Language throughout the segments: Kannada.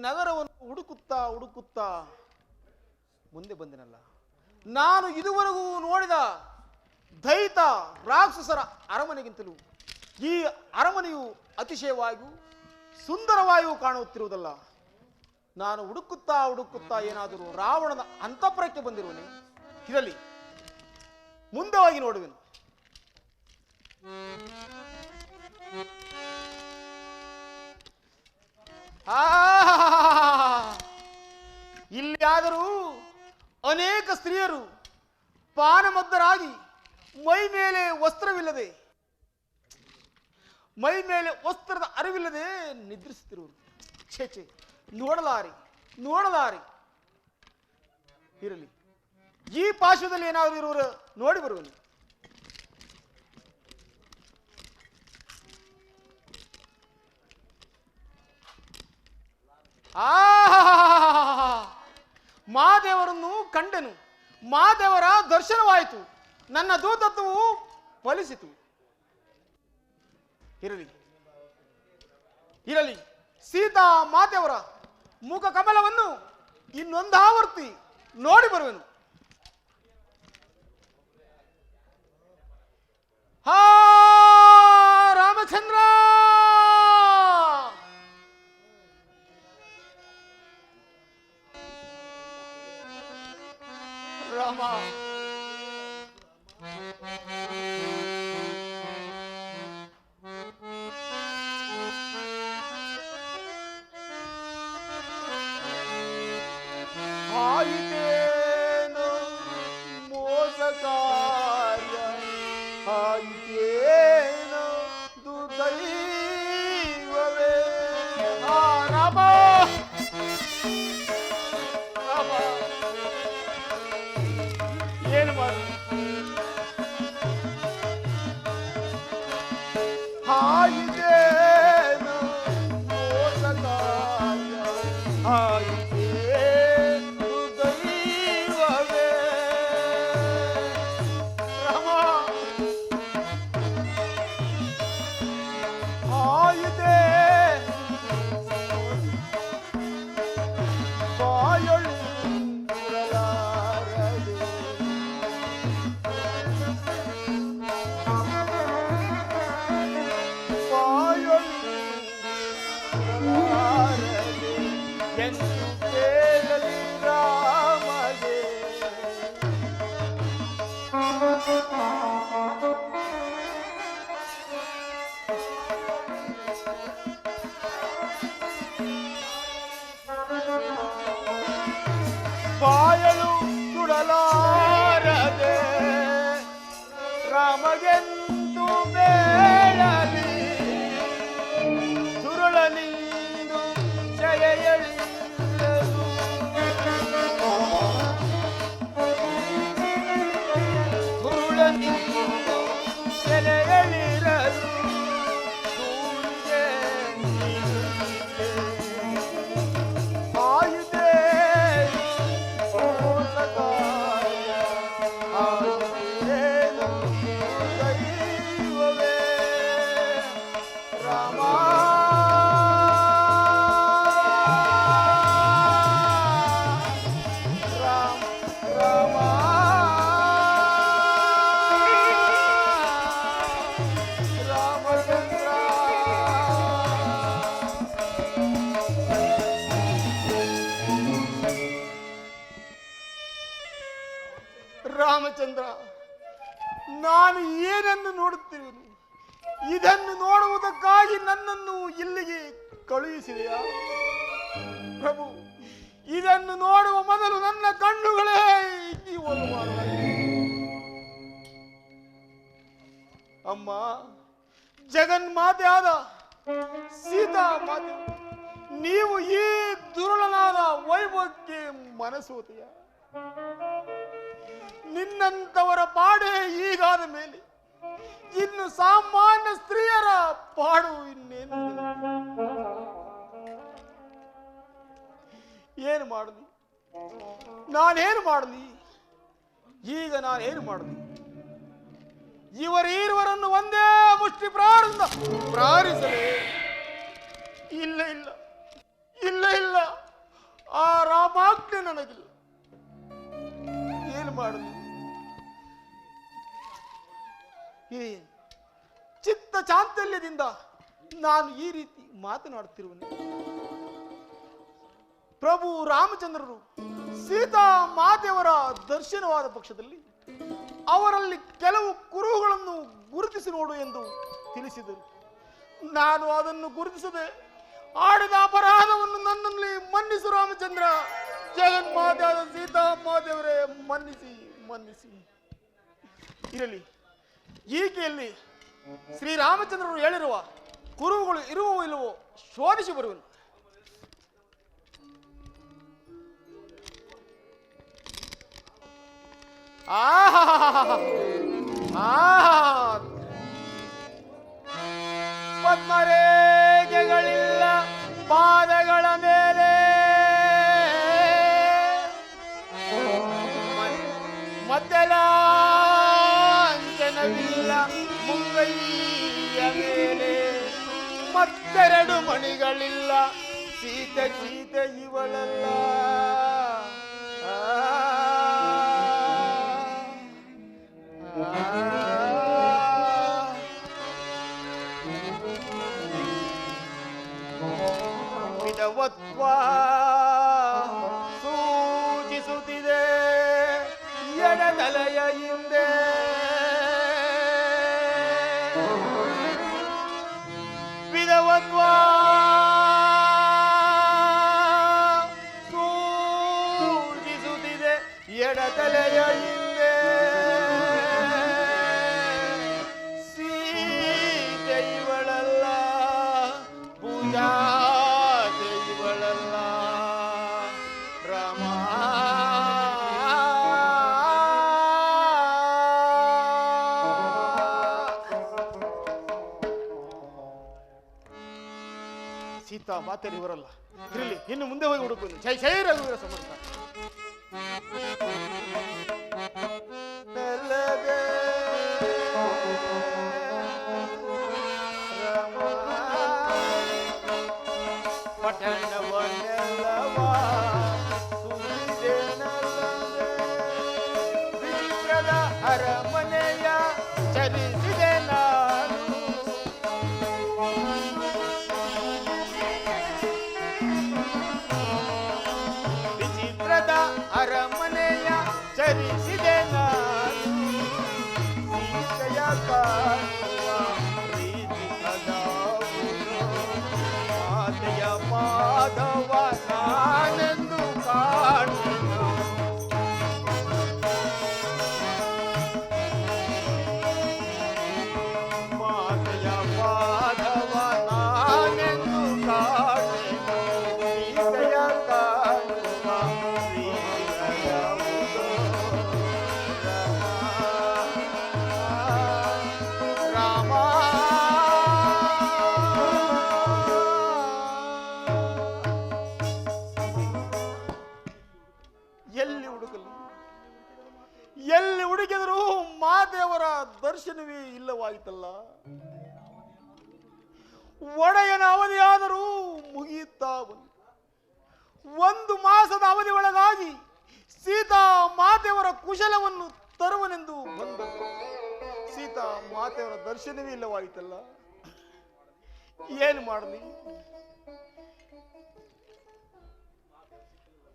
ನಗರವನ್ನು ಹುಡುಕುತ್ತಾ ಹುಡುಕುತ್ತಾ ಮುಂದೆ ಬಂದಿನಲ್ಲ. ನಾನು ಇದುವರೆಗೂ ನೋಡಿದ ದೈತ ರಾಕ್ಷಸರ ಅರಮನೆಗಿಂತಲೂ ಈ ಅರಮನೆಯು ಅತಿಶಯವಾಗಿಯೂ ಸುಂದರವಾಗಿಯೂ ಕಾಣುತ್ತಿರುವುದಲ್ಲ. ನಾನು ಹುಡುಕುತ್ತಾ ಹುಡುಕುತ್ತಾ ಏನಾದರೂ ರಾವಣನ ಅಂತಃಪುರಕ್ಕೆ ಬಂದಿರುವನೇ? ಇರಲಿ, ಮುಂದೆ ಹೋಗಿ ನೋಡುವೆನು. ಇಲ್ಲಿಯಾದರೂ ಅನೇಕ ಸ್ತ್ರೀಯರು ಪಾನಮದ್ದರಾಗಿ ಮೈ ಮೇಲೆ ವಸ್ತ್ರವಿಲ್ಲದೆ, ಮೈ ಮೇಲೆ ವಸ್ತ್ರದ ಅರಿವಿಲ್ಲದೆ ನಿದ್ರಿಸುತ್ತಿರುವರು. ಛೇ, ನೋಡಲಾರಿ ನೋಡಲಾರಿ. ಇರಲಿ, ಈ ಪಾರ್ಶ್ವದಲ್ಲಿ ಏನಾದರೂ ಇರುವರು ನೋಡಿ ಬರುವನು. ಮಾದೇವರನ್ನು ಕಂಡೆನು, ಮಾದೇವರ ದರ್ಶನವಾಯಿತು, ನನ್ನ ದೂತತ್ವವು ಫಲಿಸಿತು. ಇರಲಿ ಇರಲಿ, ಸೀತಾ ಮಾತೆಯವರ ಮುಖ ಕಮಲವನ್ನು ಇನ್ನೊಂದಾವರ್ತಿ ನೋಡಿ ಬರುವೆನು. ಹಾ ರಾಮಚಂದ್ರ, ರಾಮ ಆಯಿತೇನು ಮೋಸ ಕಾರ್ಯ, ಆಯಿತೇನು ದುರ್ದೈವವೇ. ರಾಮ ರಾಮ, ಏನು ಮಾಡ ಆಯಿತೇನು ಮೋಸ ಕಾರ್ಯ, ಆಯಿತೇನು ದೈವವೇ. ರಾಮ ಆಯಿತೆ ಬಾಯೊಳಿ ಸುರಲಾರದೆ, ಬಾಯೊಳಿ ಸುರಲಾರದೆ ಎಂದು ಕೇಳಲಿ ರಾಮಗೆ. ಬಾಯಲು ಸುಡಲಾರದೆ ರಾಮಗೆಂದು ಬೇಡಲಿ, ಸುರುಳನಿಂದು ಜಯಯಳಿಸಲು, ಸುರುಳನಿಂದು ಜಯಯಳಿರಲು, ಸೂರ್ಯ ಆಯುಧೆ ಮೋಸಗಾಯ, ಆಯುಧೇನು ದೈವವೇ. ರಾಮ ರಾಮ ರಾಮ ರಾಮಚಂದ್ರ. ರಾಮಚಂದ್ರ, ನಾನು ಏನನ್ನು ನೋಡುತ್ತಿರುವೆನು? ಇದನ್ನು ನೋಡುವುದಕ್ಕಾಗಿ ನನ್ನನ್ನು ಇಲ್ಲಿಗೆ ಕಳುಹಿಸಿದೆಯಾ ಪ್ರಭು? ಇದನ್ನು ನೋಡುವ ಮೊದಲು ನನ್ನ ಕಣ್ಣುಗಳೇ ಜೀವನ ಮಾಡಲಾಗಿದೆ. ಅಮ್ಮ, ಜಗನ್ಮಾತೆ ಆದ ಸೀತಾ ಮಾತೆ, ನೀವು ಈ ದುರುಳನಾದ ವೈಭವಕ್ಕೆ ಮನಸೋತೆಯ? ನಿನ್ನಂತವರ ಪಾಡೇ ಹೀಗಾದ ಮೇಲೆ ಇನ್ನು ಸಾಮಾನ್ಯ ಸ್ತ್ರೀಯರ ಪಾಡು ಇನ್ನೇನು? ಏನು ಮಾಡಲಿ? ನಾನೇನು ಮಾಡಲಿ? ಈಗ ನಾನೇನು ಮಾಡಲಿ? ಇವರೀರುವರನ್ನು ಒಂದೇ ಮುಷ್ಟಿ ಪ್ರಾರಿಸಲೇ? ಇಲ್ಲ ಇಲ್ಲ ಇಲ್ಲ ಇಲ್ಲ, ನನಗಿಲ್ಲ. ಏನು ಮಾಡುದು? ಈ ಚಿತ್ತ ಚಾಂತಲ್ಯದಿಂದ ನಾನು ಈ ರೀತಿ ಮಾತನಾಡುತ್ತಿರುವನು. ಪ್ರಭು ರಾಮಚಂದ್ರರು ಸೀತಾ ಮಾತೆಯವರ ದರ್ಶನವಾದ ಪಕ್ಷದಲ್ಲಿ ಅವರಲ್ಲಿ ಕೆಲವು ಕುರುಹುಗಳನ್ನು ಗುರುತಿಸಿ ನೋಡು ಎಂದು ತಿಳಿಸಿದರು. ನಾನು ಅದನ್ನು ಗುರುತಿಸದೆ ಆಡಿದ ಅಪರಾಧವನ್ನು ನನ್ನಲ್ಲಿ ಮನ್ನಿಸು ರಾಮಚಂದ್ರ. ಜಗನ್ಮಾತೆಯಾದ ಸೀತಾ ಮಾತೆಯವರೇ, ಮನ್ನಿಸಿ ಮನ್ನಿಸಿ. ಇರಲಿ, ಈಕೆಯಲ್ಲಿ ಶ್ರೀರಾಮಚಂದ್ರರು ಹೇಳಿರುವ ಕುರುಹುಗಳು ಇರುವವೋ ಇಲ್ಲವೋ ಶೋಧಿಸಿ ಬರುವನು. ಪದ್ಮರೇಖೆಗಳಿಲ್ಲ ಪಾದಗಳ ಮೇಲೆ, ಮದ್ದಲಾಂಚನವಿಲ್ಲ ಮುಂಗೈಯ ಮೇಲೆ, ಮತ್ತೆರಡು ಮಣಿಗಳಿಲ್ಲ ಸೀತೆ ಸೀತೆ ಇವಳಲ್ಲ. ವಿಧವತ್ವ ಸೂಚಿಸುತ್ತಿದೆ ಎಡತಲೆಯ ಹಿಂದೆ. ವಿಧವತ್ವ ಸೂಚಿಸುತ್ತಿದೆ ಎಡತಲೆಯ ಹಿಂದೆ. ಸೀತೆ ಇವಳಲ್ಲ, ಪೂಜಾ ಇವಳಲ್ಲ. ರಾಮ ಸೀತಾ ಮಾತೇರಿ ಇವರಲ್ಲ. ಇರಲಿ, ಇನ್ನು ಮುಂದೆ ಹೋಗಿ ಹುಡುಕುವುದು. ಜೈ ಜೈ ರಘುವೀರ ಸಮರ್ಥ. ಪಟ್ಟಣವನ್ನೆಲ್ಲವ ವಿಚಿತ್ರದ ಅರಮನೆಯ ಚಲಿಸಿದೆ ನಾನು. ವಿಚಿತ್ರದ ಅರಮನೆಯ ಚಲಿಸಿದೆ ನಾನು. ಸೀತೆಯ ಕಾಣುವ ರೀತಿ ಅದಾವುದು, ಮಾತೆಯ ಮಾಧವ ನಾನೆಂದು ಕಾಣೆನು. ಮಾತೆಯ ಮಾಧವ ನಾನೆಂದು ಕಾಣೆನು. ಸೀತೆಯ ಕಾಣುವ ರೀತಿಯಯಾವುದು. ರಾಮ ಎಲ್ಲಿ ಹುಡುಕಲು? ಎಲ್ಲಿ ಹುಡುಕಿದರೂ ಮಾತೆಯವರ ದರ್ಶನವೇ ಇಲ್ಲವಾಯಿತಲ್ಲ. ಒಡೆಯನ ಅವಧಿಯಾದರೂ ಮುಗಿಯುತ್ತಾ ಬಂತು. 1 ಮಾಸದ ಅವಧಿ ಒಳಗಾಗಿ ಸೀತಾ ಮಾತೆಯವರ ಕುಶಲವನ್ನು ತರುವನೆಂದು ಬಂದದ್ದು. ಸೀತಾ ಮಾತೆಯವರ ದರ್ಶನವೇ ಇಲ್ಲವಾಯಿತಲ್ಲ. ಏನು ಮಾಡಲಿ?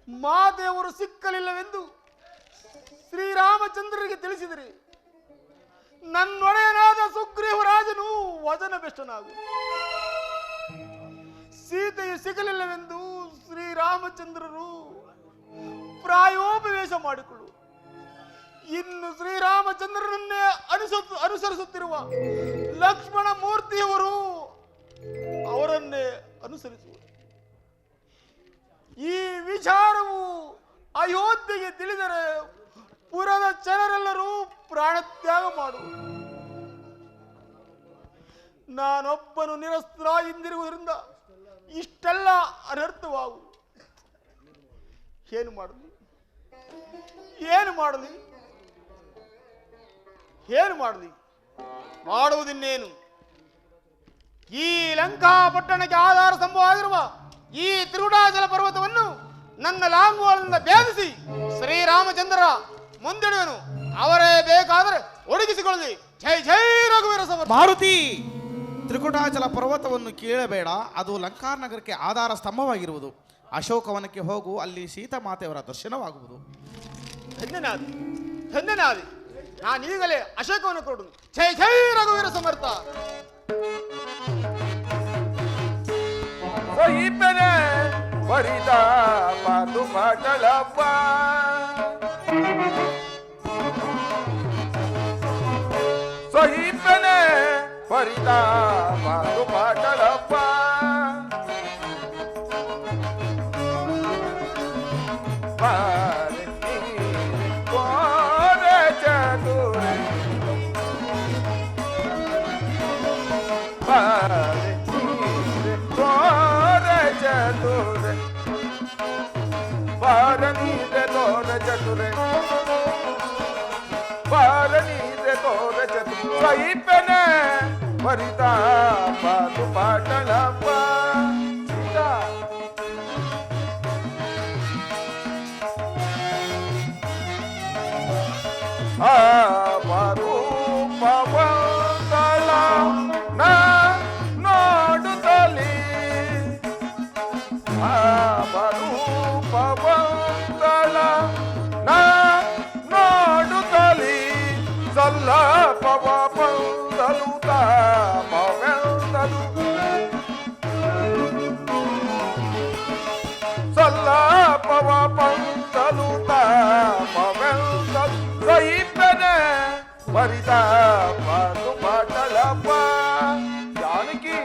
ಮಾತೆಯವರು ಸಿಕ್ಕಲಿಲ್ಲವೆಂದು ಶ್ರೀರಾಮಚಂದ್ರರಿಗೆ ತಿಳಿಸಿದರೆ ನನ್ನೊಡೆಯನಾದ ಸುಗ್ರೀವರಾಜನು ವಚನ ಬೆಷ್ಟನಾಗು. ಸೀತೆಯು ಸಿಗಲಿಲ್ಲವೆಂದು ಶ್ರೀರಾಮಚಂದ್ರರು ಪ್ರಾಯೋಪವೇಶ ಮಾಡಿಕೊಳ್ಳು. ಇನ್ನು ಶ್ರೀರಾಮಚಂದ್ರನನ್ನೇ ಅನುಸರಿಸುತ್ತಿರುವ ಲಕ್ಷ್ಮಣ ಮೂರ್ತಿಯವರು ಅವರನ್ನೇ ಅನುಸರಿಸುವರು. ಈ ವಿಚಾರವು ಅಯೋಧ್ಯೆಗೆ ತಿಳಿದರೆ ಪುರದ ಜನರೆಲ್ಲರೂ ಪ್ರಾಣತ್ಯಾಗ ಮಾಡುವರು. ನಾನೊಬ್ಬನು ನಿರಸ್ತ್ರ ಹಿಂದಿರುವುದರಿಂದ ಇಷ್ಟೆಲ್ಲ ಅನರ್ಥವಾಗುವುದು. ಏನು ಮಾಡಲಿ? ಏನು ಮಾಡಲಿ? ಏನು ಮಾಡಲಿ? ಮಾಡುವುದಿನ್ನೇನು? ಈ ಲಂಕಾ ಪಟ್ಟಣಕ್ಕೆ ಆಧಾರ ಸ್ತಂಭವಾಗಿರುವ ಈ ತಿರುಡಾಚಲ ಪರ್ವತವನ್ನು ನನ್ನ ಲಾಂಗುವಳಿಂದ ಭೇದಿಸಿ ಶ್ರೀರಾಮಚಂದ್ರ ಮುಂದಿಡುವೆನು. ಅವರೇ ಬೇಕಾದರೆ ಒಡಗಿಸಿಕೊಳ್ಳಿ. ಜೈ ಜೈ ರಘುವೀರ ಸಮರ್ಥ. ಮಾರುತಿ, ತ್ರಿಕುಟಾಚಲ ಪರ್ವತವನ್ನು ಕೇಳಬೇಡ. ಅದು ಲಂಕಾರ್ ನಗರಕ್ಕೆ ಆಧಾರ ಸ್ತಂಭವಾಗಿರುವುದು. ಅಶೋಕವನಕ್ಕೆ ಹೋಗು, ಅಲ್ಲಿ ಸೀತಾಮಾತೆಯವರ ದರ್ಶನವಾಗುವುದು. ಧನ್ಯನಾದಿ, ಧನ್ಯನಾದಿ. ನಾನೀಗಲೇ ಅಶೋಕವನ್ನು ಕೊಡು. ಜೈ ಜೈ ರಘುವೀರ ಸಮರ್ಥ. ಸಹಿಪನೆ ಪರಿದ ಮಾತು ಪಾಟಲಪ್ಪ, ಸಹಿಪನೆ ಪರಿದ ಮಾತು ಪಾಟಲಪ್ಪ, ಸಹಿಪನೆ ಪರಿದ ಮಾತು ಪಾಟಲಪ್ಪ. ಅವರು ಪವಂತಳ ನೋಡುತ್ತಲಿ, ಅವರು ಪವಂತಳ ನೋಡುತ್ತಲಿ, ಸಲ್ಲ ಪವ ಪಂದಲು ತಾಮವೆಂದಲು, ಸಲ್ಲ ಪವ ಪಂದಲು ತಾಮವೆಂದಲು. ಸಹಿಪನೆ ಪರಿದ ಮಾತು ಪಾಟಲಪ್ಪ. ಜಾನಕಿ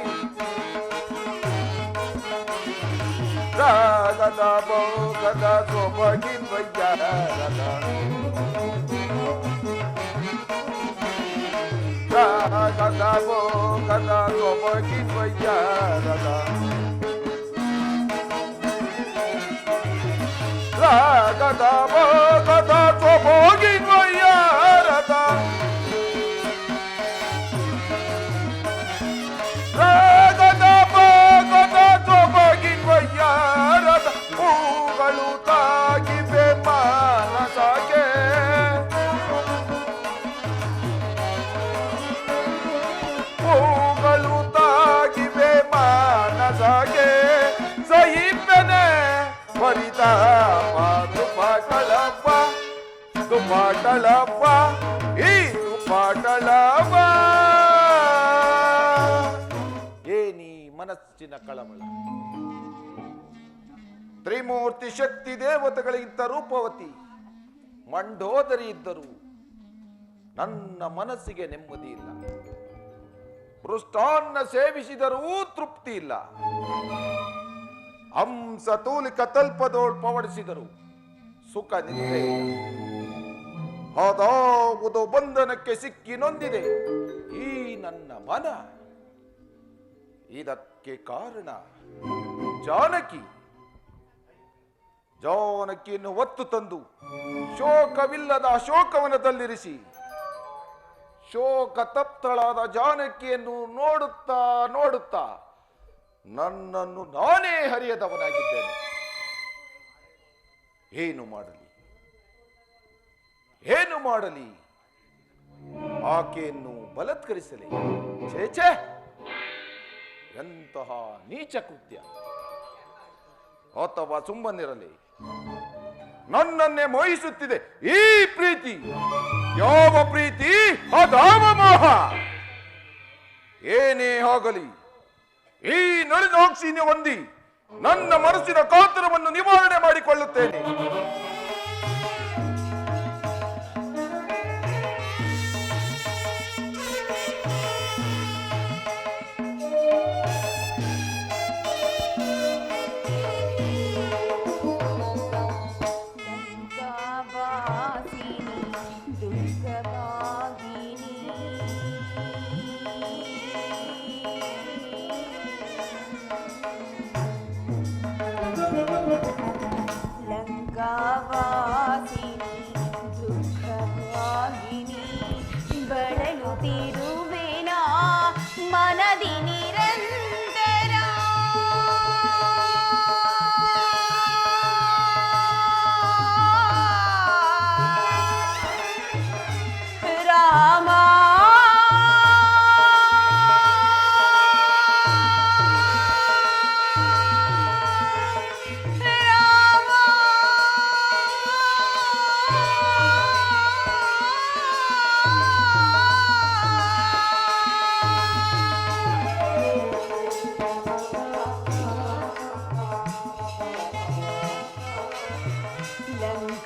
ರಾಗದ ಬೋಗದ ಸೊಬಗಿನ್ವಯ್ಯರದ, ರಾಗದ ಬೋಗದ ಸೊಬಗಿನ್ವಯ್ಯರದ, ರಾಗದ ಬೋಗದ ಸೊಬಗಿನ್ವಯ್ಯರದ, ರಾಗದ ಬೋಗದ ಸೊಬಗಿನ್ವಯ್ಯರದ. ಹೂಗಳು ತಾಗಿವೆ ಮಾನಸಗೆ, ಹೂಗಳು ತಾಗಿವೆ ಮಾನಸಗೆ. ಸಹಿಪನೆ ಪರಿದ ಮಾತು ಪಾಟಲಪ್ಪ, ಪಾಟಲಪ್ಪ, ಈ ಪಾಟಲಪ್ಪ. ಏನಿ ಮನಸ್ಸಿನ ಕಳವಳ, ತ್ರಿಮೂರ್ತಿ ಶಕ್ತಿ ದೇವತೆಗಳಿಗಿಂತ ರೂಪವತಿ ಮಂಡೋದರಿ ಇದ್ದರು ನನ್ನ ಮನಸ್ಸಿಗೆ ನೆಮ್ಮದಿ ಇಲ್ಲ. ಮೃಷ್ಟಾನ್ನ ಸೇವಿಸಿದರೂ ತೃಪ್ತಿ ಇಲ್ಲ. ಹಂಸ ತೂಲಿಕ ತಲ್ಪದೋಳ್ ಪವಡಿಸಿದರು ಸುಖ ನಿದ್ರೆ ಇಲ್ಲ. ಅದಾವುದು ಬಂಧನಕ್ಕೆ ಸಿಕ್ಕಿ ನೊಂದಿದೆ ಈ ನನ್ನ ಮನ. ಇದಕ್ಕೆ ಕಾರಣ ಜಾನಕಿ. ಜಾನಕಿಯನ್ನು ಒತ್ತು ತಂದು ಶೋಕವಿಲ್ಲದ ಶೋಕವನದಲ್ಲಿರಿಸಿ, ಶೋಕ ತಪ್ತಳಾದ ಜಾನಕಿಯನ್ನು ನೋಡುತ್ತಾ ನೋಡುತ್ತಾ ನನ್ನನ್ನು ನಾನೇ ಹರಿಯದವನಾಗಿದ್ದೇನೆ. ಏನು ಮಾಡಲಿ, ಏನು ಮಾಡಲಿ? ಆಕೆಯನ್ನು ಬಲತ್ಕರಿಸಲಿ? ಛೇ, ಎಂತಹ ನೀಚ ಕೃತ್ಯ. ಅಥವಾ ಸುಮ್ಮನಿರಲಿ, ನನ್ನನ್ನೇ ಮೋಹಿಸುತ್ತಿದೆ ಈ ಪ್ರೀತಿ. ಯಾವ ಪ್ರೀತಿ? ಅದಾವ ಮೋಹ. ಏನೇ ಆಗಲಿ, ಈ ನಳಿನಾಕ್ಷಿನ ಹೊಂದಿ ನನ್ನ ಮನಸ್ಸಿನ ಕಾತರವನ್ನು ನಿವಾರಣೆ ಮಾಡಿಕೊಳ್ಳುತ್ತೇನೆ.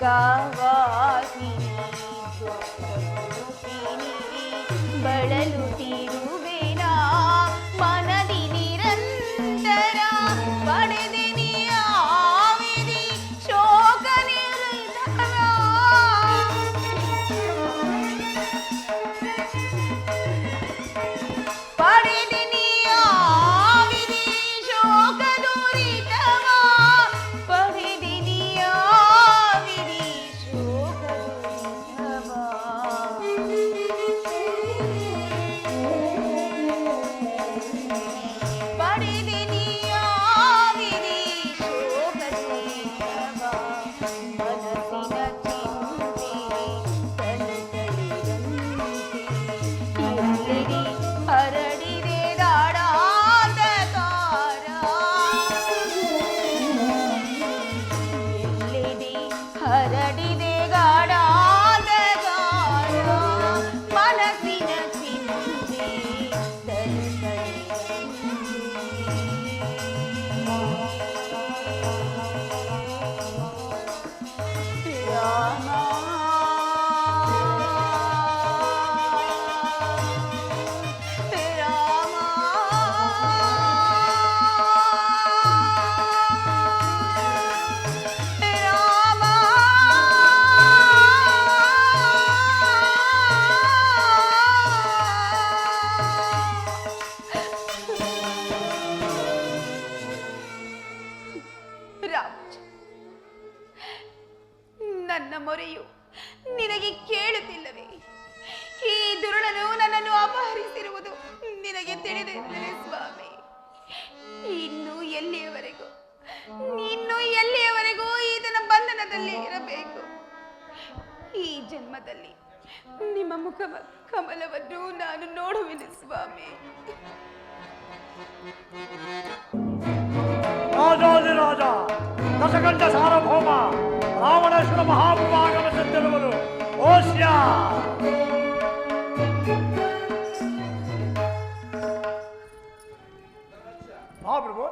ಲಂಕಾವಾಸಿನಿ ಬಳಲುತ್ತಿರುವೆನ ಮನದಿ ನಿರಂತರ ಪಡೆದಿನಿಯಾವಿದಿ ಶೋಕ ನಿರತನ ಪಡೆದಿನಿಯಾವಿದಿ ಶೋಕ ದುರಿತವ ಪಡೆದಿನಿಯಾವಿದಿ ಶೋಕ ದುರಿತವ ಪಡೆದಿನಿಯಾವಿದಿ ಶೋಕ ದುರಿತವ ಮನಸ್ಸಿನ ಚಿಂತೆ ತಲೆತಲೆದಂತೆ ಎಲ್ಲೆಡೆ ಹರಡಿದೆ ದಾಡಾಂಧಕಾರ ಎಲ್ಲೆಡೆ ಹರಡಿದೆ ಗಾಢಾಂಧಕಾರ ಮನಸ್ಸಿನ ಚಿಂತೆ ತಲೆತಲೆದಂತೆ ರಾಮ ರಾಜ, ನನ್ನ ಮೊರೆಯು ನಿನಗೆ ಕೇಳುತ್ತಿಲ್ಲವೇ? ಈ ದುರುಳನು ನನ್ನನ್ನು ಅಪಹರಿಸಿರುವುದು ನಿನಗೆ ತಿಳಿದಿಲ್ಲವೇ ಸ್ವಾಮಿ? ಇನ್ನು ಎಲ್ಲಿಯವರೆಗೂ ಈತನ ಬಂಧನದಲ್ಲಿ ಇರಬೇಕು? ಈ ಜನ್ಮದಲ್ಲಿ ನಿಮ್ಮ ಮುಖ ಕಮಲವನ್ನು ನಾನು ನೋಡುವೆನು ಸ್ವಾಮಿ. ರಾಜಾದಿರಾಜ ದಶಕಂಠ ಸಾರ್ವಭೌಮ ರಾವಣೇಶ್ವರ ಮಹಾಪ್ರಭು ಆಗಮಿಸುತ್ತಿರುವುದು. ಓಶ್ಯ ಮಹಾಪ್ರಭು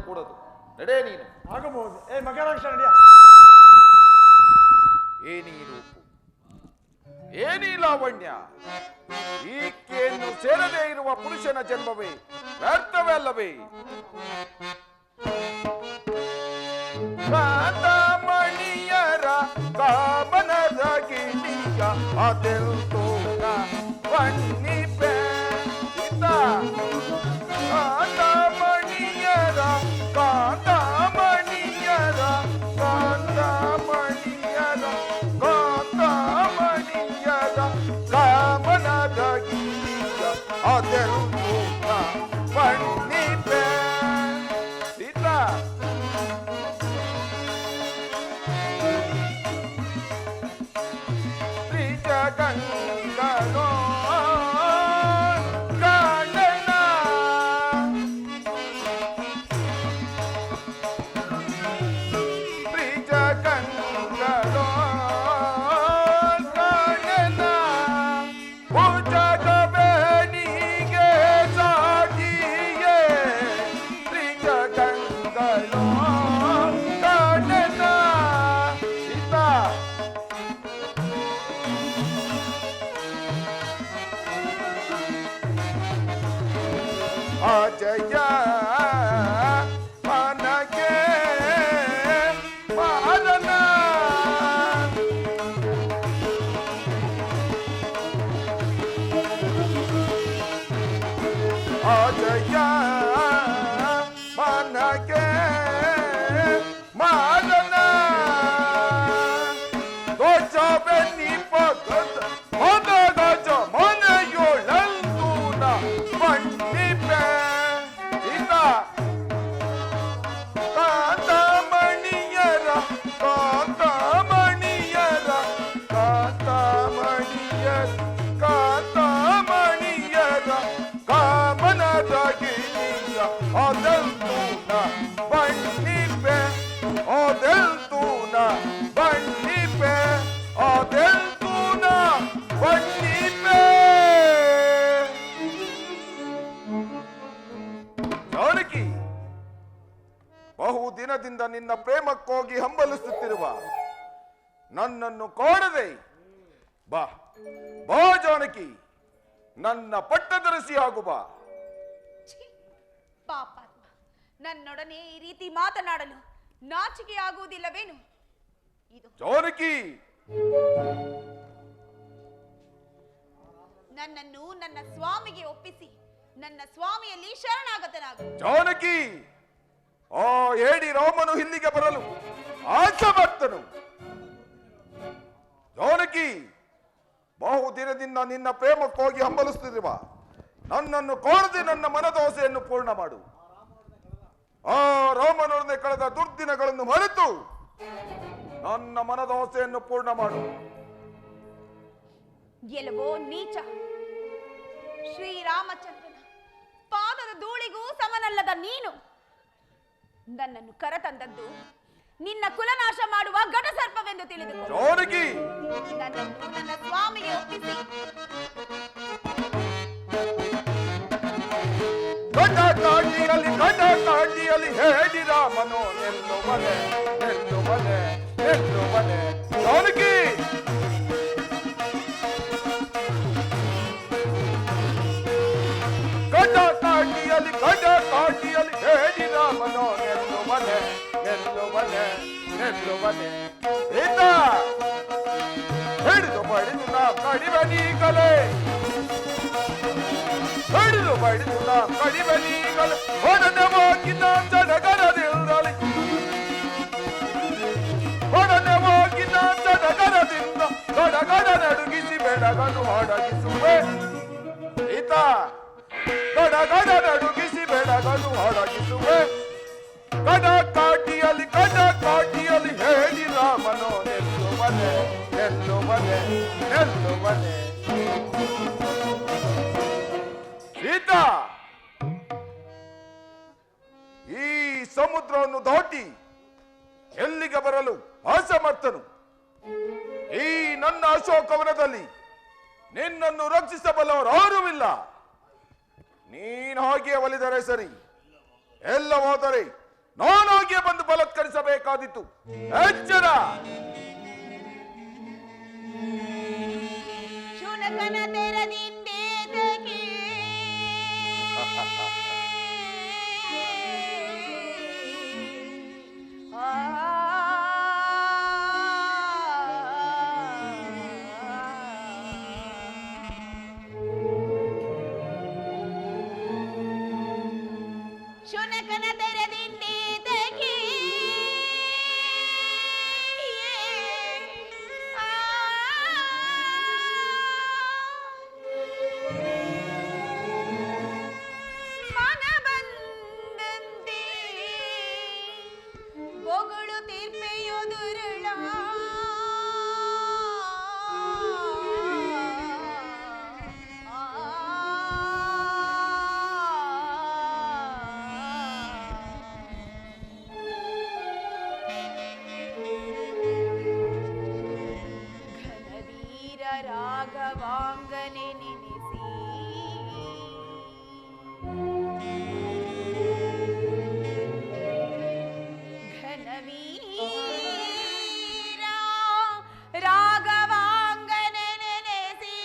ಕೂಡದು ನಡೆ ನೀನು. ಆಗಬಹುದು. ಮಕರಾಕ್ಷ ನಡಿಯ. ಏನಿ ರೂಪು, ಏನಿ ಲಾವಣ್ಯ, ಈಕೆಯನ್ನು ಸೇರದೇ ಇರುವ ಪುರುಷನ ಜನ್ಮವೇ ವ್ಯರ್ಥವೇ ಅಲ್ಲವೇ? ಕಾಂತಮಣಿಯರ ಕಾಮನದ ಗಿಣಿಯ ಅದೆಲ್ತೋನ ಬನ್ನಿಪೆ ಇತ. ಕಾಂತಮಣಿಯರ ಕಾಂತಮಣಿಯರ ಕಾಂತಮಣಿಯರ ಕಾಂತಮಣಿಯರ ಕಾಮನದ ಗಿಣಿಯ ಅದೆಲ್ತೋನ ಬನ್ನಿಪೆ ಇತ. ಗಂಗನೋ ಗಣನ ಬ್ರಿಜ ಗಂಗನೋ ಗಣನ ಭುಜಗಬೇನಿಗೆ ಸಾಗಿಯೇ ಬ್ರಿಜ ಗಂಗನೋ ಗಣನ ಸೀತಾ. ಅಜಯ ಮನಗೆ ಮಾರನ ಅಜಯ ಮನಗೆ ಮಾರನ ಧ್ವಜ ಬೆನ್ನಿ ಪಗದ ಮನ ಗಜ ಮನೆಯೊಳಂದೂನ ಬಣ್ಣಿಪೆ ಇತ. ಕಾಂತಮಣಿಯರ ಕಾಂತಮಣಿಯರ ಕಾಂತಮಣಿಯರ ಕಾಂತಮಣಿಯರ ಕಾಮನದ ಗಿಣಿಯ ಅದೆಲ್ತೂನ ಬಣ್ಣಿಪೆ ಅದೆಲ್ತೂನ ಬಣ್ಣಿಪೆ ಅದೆಲ್ತೂನ ಬಣ್ಣಿಪೆ. ಜಾನಕಿ ಬಹು ದಿನದಿಂದ ನಿನ್ನ ಪ್ರೇಮಕ್ಕೋಗಿ ಹಂಬಲಿಸುತ್ತಿರುವ ನನ್ನನ್ನು ಕಾಣದೆ ಬಾ ಬಾ ಜಾನಕಿ, ನನ್ನ ಪಟ್ಟದರಸಿ ಆಗು ಬಾ. ಛೀ, ಪಾಪಾತ್ಮ, ನನ್ನೊಡನೆ ಈ ರೀತಿ ಮಾತನಾಡಲು ನಾಚಿಕೆ ಆಗುವುದಿಲ್ಲವೇನು? ಇದು ಜಾನಕಿ, ನನ್ನನ್ನು ನನ್ನ ಸ್ವಾಮಿಗೆ ಒಪ್ಪಿಸಿ ನನ್ನ ಸ್ವಾಮಿಯಲ್ಲಿ ಶರಣಾಗತನಾಗು. ಜಾನಕಿ, ಆ ಹೇಡಿ ರಾಮನು ಇಲ್ಲಿಗೆ ಬರಲು ಆಸಮರ್ಥನು. ಜಾನಕಿ, ಬಹು ದಿನದಿಂದ ನಿನ್ನ ಪ್ರೇಮಕ್ಕೋಗಿ ಹಂಬಲಿಸುತ್ತಿರುವ ನನ್ನನ್ನು ಕಾಣದೆ ನನ್ನ ಮನದೋಸೆಯನ್ನು ಪೂರ್ಣ ಮಾಡು. ಆ ರಾಮನೊಡನೆ ಕಳೆದ ದುರ್ದಿನಗಳನ್ನು ಮರೆತು ನನ್ನ ಮನದೋಸೆಯನ್ನು ಪೂರ್ಣ ಮಾಡು. ಗೆಲುವೋ ನೀಚ, ಶ್ರೀರಾಮಚಂದ್ರನ ಪಾದದ ಧೂಳಿಗೂ ಸಮನಲ್ಲದ ನೀನು ನನ್ನನ್ನು ಕರೆತಂದದ್ದು ನಿನ್ನ ಕುಲನಾಶ ಮಾಡುವ ಘಟಸರ್ಪವೆಂದು ತಿಳಿದುಕೊ. ಜಾನಕಿ, ನನ್ನನ್ನು ನನ್ನ ಸ್ವಾಮಿಗೆ ಒಪ್ಪಿಸಿ ಕಾಟಿಯಲ್ಲಿ ಹೇಳಿ ರಾಮನು ನಿಲ್ಲುವನೆ ನಿಲ್ಲುವನೆ ನಿಲ್ಲುವನೆ. ಜಾನಕಿ, ಕಾಟಿಯಲ್ಲಿ ಹೇಳಿ ರಾಮನು ನಿಲ್ಲುವನೆ ನಿಲ್ಲುವನೆ ನಿಲ್ಲುವನೆ. ಈತ ಹಿಡಿದು ಬಡಿದು ನಾ ಕಡಿಮೆ ನೀಗಲೇ, ಹಿಡಿದು ಬಡಿದು ನಾ ಕಡಿಮೆ ನೀಗಲೇ. ಒಡನೆ ಹೋಗಿನ ಸಡಗರದಿರಲಿ, ಒಡನೆ ಹೋಗಿನ ಸಡಗರದಿಂದ ಸಡಗರ ನಡುಗಿಸಿ ಬೆಳಗನು ಹೊಡಗಿಸುವೆ. ಈತ ಗಡಗಡ ನಡುಗಿಸಿ ಬೆಳಗನು ಹೊಡಗಿಸುವೆ. ಕಾಟಿಯಲ್ಲಿ ಹೇಳಿ ರಾಮನು ನಿಲ್ಲುವನೆ ನಿಲ್ಲುವನೆ ನಿಲ್ಲುವನೆ. ಸೀತಾ, ಈ ಸಮುದ್ರವನ್ನು ದಾಟಿ ಎಲ್ಲಿಗೆ ಬರಲು ಅಸಮರ್ಥನು. ಈ ನನ್ನ ಅಶೋಕವನದಲ್ಲಿ ನಿನ್ನನ್ನು ರಕ್ಷಿಸಬಲ್ಲವರು ಯಾರೂ ಇಲ್ಲ. ನೀನು ಹಾಗೆ ಒಲಿದರೆ ಸರಿ, ಎಲ್ಲ ಹೋದರೆ ನಾನು ಹಾಗೆ ಬಂದು ಬಲತ್ಕರಿಸಬೇಕಾದಿತ್ತು. ಎಚ್ಚರ. ಶುನಕನ ತೆರದಿಂದೇತಕ್ಕೆ ಶುನಕನ ತೆರದಿಂದೇತಕ್ಕೆ ಮನ ಬಂದಂತೆ ಬೊಗಳು ತೀರ್ಪೆಯೊದುರುಳ ಘನವೀರ ರಾಘವಾಂಗನೆ ನೆನೆಸಿ ಘನವೀರ ರಾಘವಾಂಗನೆ ನೆನೆಸಿ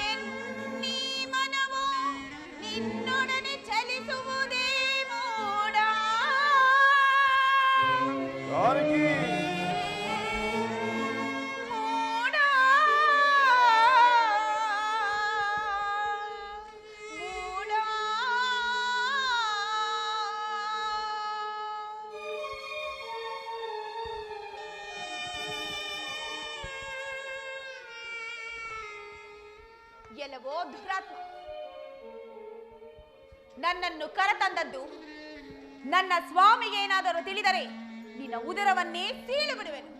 ಎನ್ನೀ ಮನವು ನಿನ್ನೊಡನೆ ಚಲಿಸುವುದೇ ಮೋಡ. ಜಾನಕಿ, ಮೋಡ ಮೋಡ. ಎಲ್ಲವೋ ದುರಾತ್ಮ, ನನ್ನನ್ನು ಕರೆತಂದದ್ದು ನನ್ನ ಸ್ವಾಮಿಗೆ ಏನಾದರೂ ತಿಳಿದರೆ ನಿನ್ನ ಉದರವನ್ನೇ ಸೀಳು ಬಿಡುವೆನು.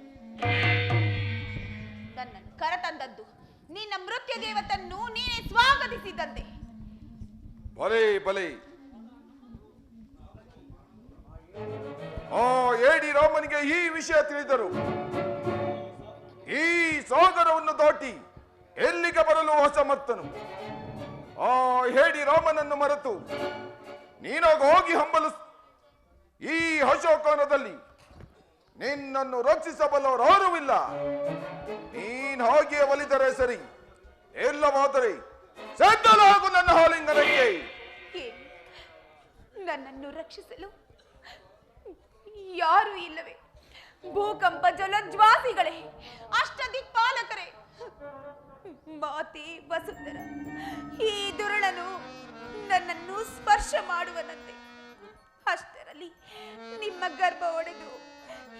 ನನ್ನನ್ನು ಕರೆತಂದದ್ದು ನಿನ್ನ ಮೃತ್ಯು ದೇವತನ್ನು ನೀನೇ ಸ್ವಾಗತಿಸಿದಂತೆ. ಬಲೆ ಬಲೆ. ಆ ಹೇಡಿ ರಾಮನಿಗೆ ಈ ವಿಷಯ ತಿಳಿದರು. ಈ ಸಾಗರವನ್ನು ದಾಟಿ ಎಲ್ಲಿಗೆ ಬರಲು ಅಸಮರ್ಥನು. ಆ ಹೇಡಿ ರಾಮನನ್ನು ಮರೆತು ನೀನಾಗ ಹೋಗಿ ಹಂಬಲು ಈ ಅಶೋಕವನದಲ್ಲಿ ನಿನ್ನನ್ನು ರಕ್ಷಿಸಬಲ್ಲವರಾರೂ ಇಲ್ಲ. ನೀನ್ ಹಾಗೆ ಒಲಿದರೆ ಸರಿ, ಇಲ್ಲವಾದರೆ ಸೆದ್ದಲಾಗು ನನ್ನ ಹಾಲಿಂಗನಕ್ಕೆ. ಏನು? ನನ್ನನ್ನು ರಕ್ಷಿಸಲು ಯಾರು ಇಲ್ಲವೇ? ಭೂಕಂಪ ಜಲಜ್ವಾಸಿಗಳೇ, ಅಷ್ಟದಿಕ್ಪಾಲಕರೇ, ಮಾತೆ ವಸುಂಧರ, ಈ ದುರುಳನು ನನ್ನನ್ನು ಸ್ಪರ್ಶ ಮಾಡುವನಂತೆ. ಅಷ್ಟರಲ್ಲಿ ನಿಮ್ಮ ಗರ್ಭ ಒಡೆದು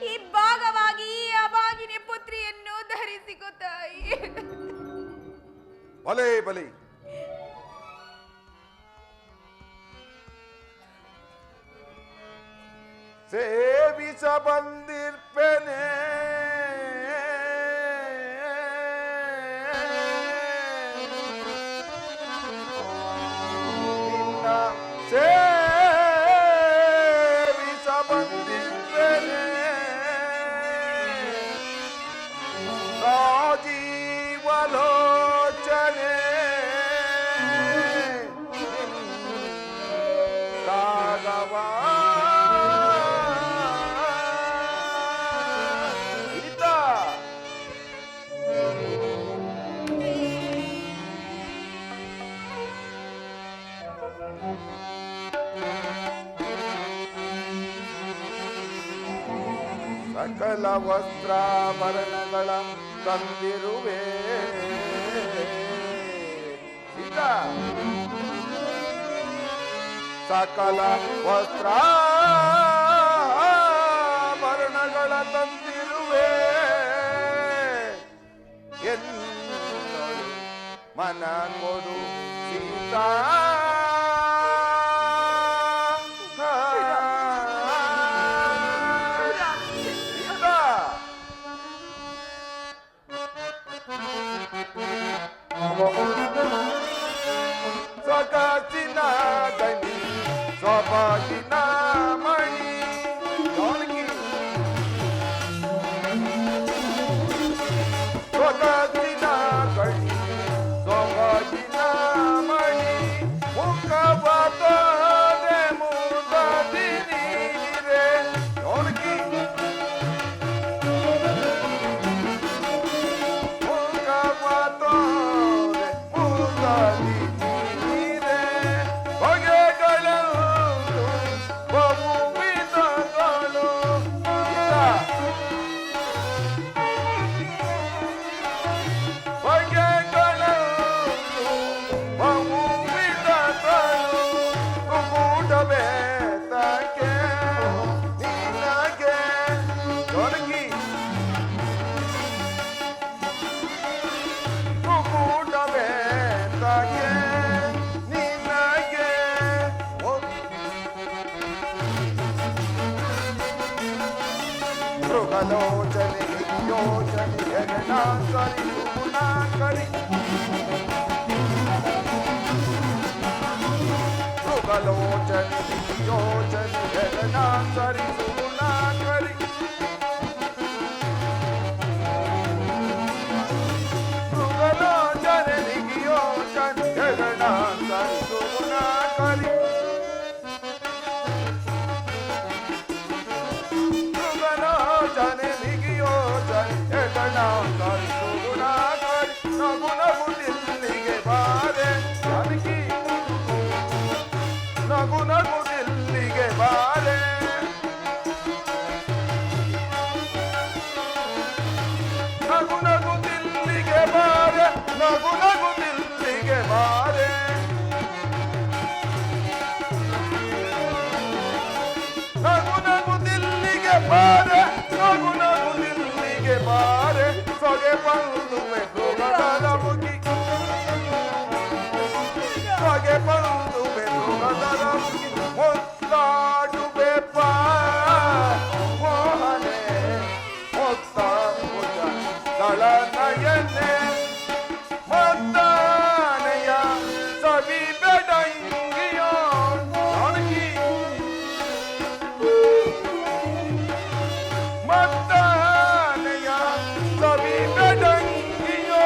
ಈ ಭಾಗವಾಗಿ ಈ ಅವಾಗಿನ ಪುತ್ರಿಯನ್ನು ಧರಿಸಿಕೋ ತಾಯಿ. ಬಲೆ ಬಲೆ, ಸೇವಿಸ ಬಂದಿರ್ಪೇನೆ ನಿನ್ನ ಸೇವಿಸ ಬಂದಿರ್ಪೇನೆ ರಾಜೀವಲೋಚನೆ ರಾಘವ ಸಕಲ ವಸ್ತ್ರಾಭರಣಗಳ ತಂದಿರುವೆ ಸಕಲ ವಸ್ತ್ರಾಭರಣಗಳ ತಂದಿರುವೆ ಎನ್ನೊಳು ಮನ ಕೊಡು ಸೀತಾ. ಸೊಗಸಿನ ಗಣಿ ಸೊಬಗಿನ ಮಣಿ ಜಾನಕಿ, ಸೊಗಸಿನ ಗಣಿ ಸೊಬಗಿನ ಮಣಿ ಮುಖವ ತೋರೆ ಮುದದಿ ನೀರೆ ಜಾನಕಿ, ಮುಖವ ತೋರೆ ಮುದದಿ ಯೋಜನೆ ಯೋಜನೆ ಹೆಗಣಾಕರಿ ಸುಗುಣಾಕರಿ ಸುಗಲೋಚನೆ ಯೋಜನೆ ಹೆಗಣಾಕರಿ ಸುಗುಣಾಕರಿ ಸುಗಲೋಚನೆ ಯೋಜನೆ ಹೆಗಣಾಕರಿ ಸುಗುಣಾಕರಿ ನಗುನಗುದಿಲ್ಲಿಗೆ ಬಾರೆ ಜಾನಕಿ, ನಗುನಗುದಿಲ್ಲಿಗೆ ಬಾರೆ ನಗುನಗುದಿಲ್ಲಿಗೆ ಬಾರೆ ನಗುನಗುದಿಲ್ಲಿಗೆ ಬಾರೆ ನಗುನಗುದಿಲ್ಲಿಗೆ ಬಾರೆ ನಗುನಗುದಿಲ್ಲಿಗೆ ಬಾರೆ ಸೊಗೆ ಬಂದುವೆ ಮೃಗದ ಮುಗಿ ಸೊಗೆ ಬಂದುವೆ ಮೃಗದ ಮುಗಿ ಮುತ್ತಾಡುವೆ ಮೋಹನೆ ಮುತ್ತಾಡುವ ದಳನಯನೆ ಮದ್ದಾನೆಯ ಸವಿ ಬೆಡಂಗಿಯೋ ಜಾನಕಿ ಮದ್ದಾನೆಯ ಸವಿ ಬೆಡಂಗಿಯೋ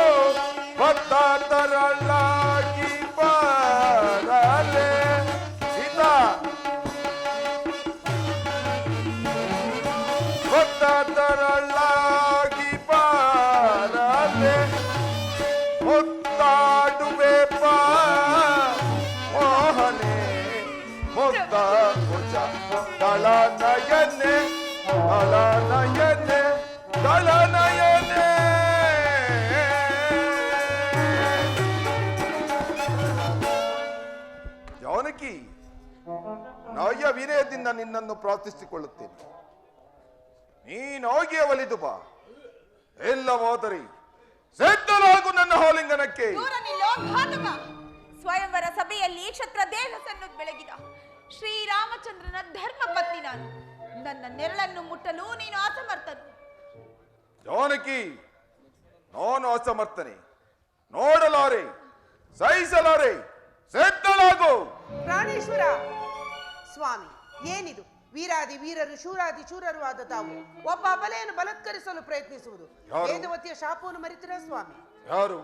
ಮುತ್ತಾಡುವೆಪ್ಪ ಮೋಹನೆ ಮುತ್ತ ಭುಜ ದಳನಯನೆ ದಳನಯನೆ ದಳನಯನೆ. ಜಾನಕಿ, ನಯ ವಿನಯದಿಂದ ನಿನ್ನನ್ನು ಪ್ರಾರ್ಥಿಸಿಕೊಳ್ಳುತ್ತೇನೆ. ನೀನಾಗಿಯೇ ಒಲಿದು ಬಾ. ಎಲ್ಲವಾದರೆ ಸಿದ್ಧನಾಗು ನನ್ನ ಹೋಲಿಂಗನಕ್ಕೆ. ದೂರ ನಿಲ್ಲೋ ಘಾತಕ. ಸ್ವಯಂವರ ಸಭೆಯಲ್ಲಿ ಕ್ಷತ್ರ ದೇಹವನ್ನು ಬೆಳಗಿದ ಶ್ರೀರಾಮಚಂದ್ರನ ಧರ್ಮ ಪತ್ನಿ ನಾನು. ನನ್ನ ನೆರಳನ್ನು ಮುಟ್ಟಲು ನೀನು ಅಸಮರ್ಥನು. ಜಾನಕಿ, ನಾನು ಅಸಮರ್ಥನೆ, ನೋಡಲಾರೆ, ಸಹಿಸಲಾರೆ. ಸಿದ್ಧನಾಗು. ಪ್ರಾಣೇಶ್ವರ ಸ್ವಾಮಿ, ಏನಿದು? ವೀರಾದಿ ವೀರರು ಶೂರಾದಿ ಶೂರರು ಆದ ತಾವು ಒಬ್ಬ ಅಬಲೆಯನ್ನು ಬಲತ್ಕರಿಸಲು ಪ್ರಯತ್ನಿಸುವುದು ಯಾರು? ವೇದವತಿಯ ಶಾಪವನ್ನು ಮರಿತೀರಾ ಸ್ವಾಮಿ? ಯಾರು?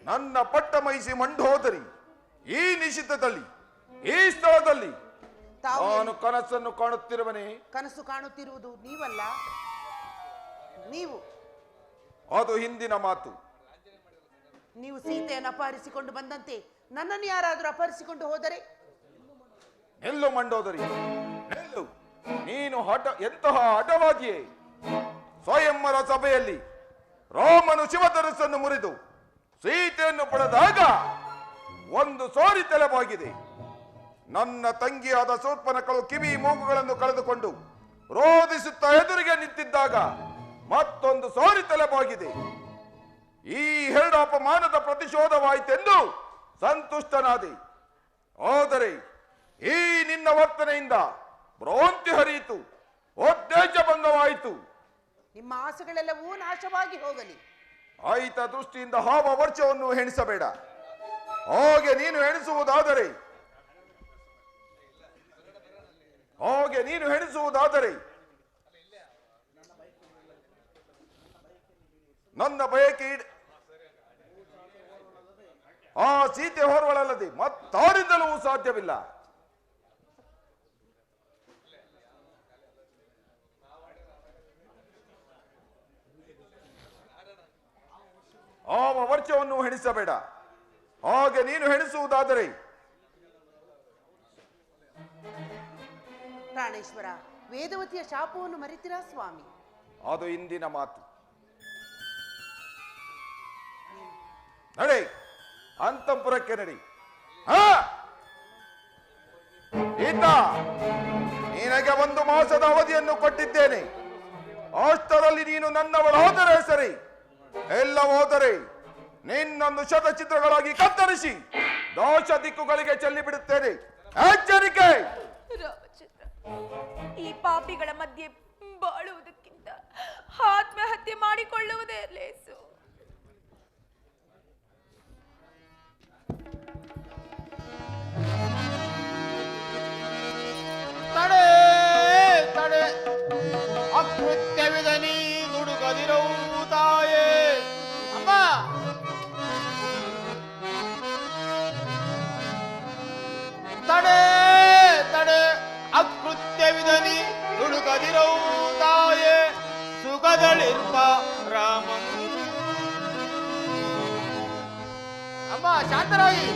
ನನ್ನ ಪಟ್ಟ ಮೈಸಿ ಮಂಡೋದರಿ ಈ ನಿಶ್ಚಿತದಲ್ಲಿ ಈ ಸ್ಥಳದಲ್ಲಿ ತಾವು ನಾನು ಕನಸನ್ನು ಕಾಣುತ್ತಿರುವನೇ? ಕನಸು ಕಾಣುತ್ತಿರುವುದು ನೀವಲ್ಲ, ನೀವು. ಅದು ಹಿಂದಿನ ಮಾತು. ನೀವು ಸೀತೆಯನ್ನು ಅಪಹರಿಸಿಕೊಂಡು ಬಂದಂತೆ ನನ್ನನ್ನು ಯಾರಾದರೂ ಅಪಹರಿಸಿಕೊಂಡು ಹೋದರೆ? ನಿಲ್ಲು ಮಂಡೋದರಿ, ನಿಲ್ಲು. ನೀನು ಎಂತಹ ಹಠವಾಗಿಯೇ ಸ್ವಯಂವರ ಸಭೆಯಲ್ಲಿ ರಾಮನು ಶಿವಧನುಸ್ಸನ್ನು ಮುರಿದು ಸೀತೆಯನ್ನು ಪಡೆದಾಗ ಒಂದು ಸೋರಿ ತಲೆಬಾಗಿದೆ. ನನ್ನ ತಂಗಿಯಾದ ಶೂರ್ಪನಖಳು ಕಿವಿ ಮೂಗುಗಳನ್ನು ಕಳೆದುಕೊಂಡು ರೋಧಿಸುತ್ತಾ ಎದುರಿಗೆ ನಿಂತಿದ್ದಾಗ ಮತ್ತೊಂದು ಸೋರಿ ತಲೆಬಾಗಿದೆ. ಈ ಎರಡು ಅಪಮಾನದ ಪ್ರತಿಶೋಧವಾಯಿತೆಂದು ಸಂತುಷ್ಟನಾದೆ. ಆದರೆ ಈ ನಿನ್ನ ವರ್ತನೆಯಿಂದ ಭ್ರಾಂತಿ ಹರಿಯಿತು, ಉದ್ದೇಶ ಭಂಗವಾಯಿತು. ನಿಮ್ಮ ಆಸೆಗಳೆಲ್ಲವೂ ನಾಶವಾಗಿ ಹೋಗಲಿ. ಆಯಿತ ದೃಷ್ಟಿಯಿಂದ ಹಾವ ವರ್ಷವನ್ನು ಎಣಿಸಬೇಡ. ಹಾಗೆ ನೀನು ಎಣಿಸುವುದಾದರೆ ನನ್ನ ಬಯಕೆ ಆ ಸೀತೆ ಹೊರವಳಲ್ಲದೆ ಮತ್ತಾರಿಂದಲೂ ಸಾಧ್ಯವಿಲ್ಲ. ಆವ ವರ್ಷವನ್ನು ಹೆಣಿಸಬೇಡ. ಹಾಗೆ ನೀನು ಹೆಣಿಸುವುದಾದರೆ ಪ್ರಾಣೇಶ್ವರ, ವೇದವತಿಯ ಶಾಪವನ್ನು ಮರಿತೀರಾ ಸ್ವಾಮಿ? ಅದು ಇಂದಿನ ಮಾತು. ನಡೆ, ಅಂತಃಪುರಕ್ಕೆ ನಡಿ. ಈತ ನಿನಗೆ 1 ಮಾಸದ ಅವಧಿಯನ್ನು ಕೊಟ್ಟಿದ್ದೇನೆ. ಅಷ್ಟರಲ್ಲಿ ನೀನು ನನ್ನವಳಾದರೆ ಸರಿ, ಎಲ್ಲ ಹೋದರೆ ನಿನ್ನನ್ನು ಶತಚಿತ್ರಗಳಾಗಿ ಕತ್ತರಿಸಿ ದೋಷ ದಿಕ್ಕುಗಳಿಗೆ ಚೆಲ್ಲಿ ಬಿಡುತ್ತೇನೆ. ಎಚ್ಚರಿಕೆ! ರಾಮಚಂದ್ರ, ಈ ಪಾಪಿಗಳ ಮಧ್ಯೆ ಬಾಳುವುದಕ್ಕಿಂತ ಆತ್ಮಹತ್ಯೆ ಮಾಡಿಕೊಳ್ಳುವುದೇ ಲೇಸು. ತಡೆ ತಡೆ, ಅಕೃತ್ಯವಿದ ನೀ ದುಡುಕದಿರವು ತಾಯೇ. ಅಮ್ಮ, ತಡೆ ತಡೆ, ಅಕೃತ್ಯವಿದ ನೀ ದುಡುಕದಿರವು ತಾಯೇ. ಸುಖದಳಿರ್ಪ ರಾಮಂ. ಅಮ್ಮ ಶಾಂತರಾಗಿ.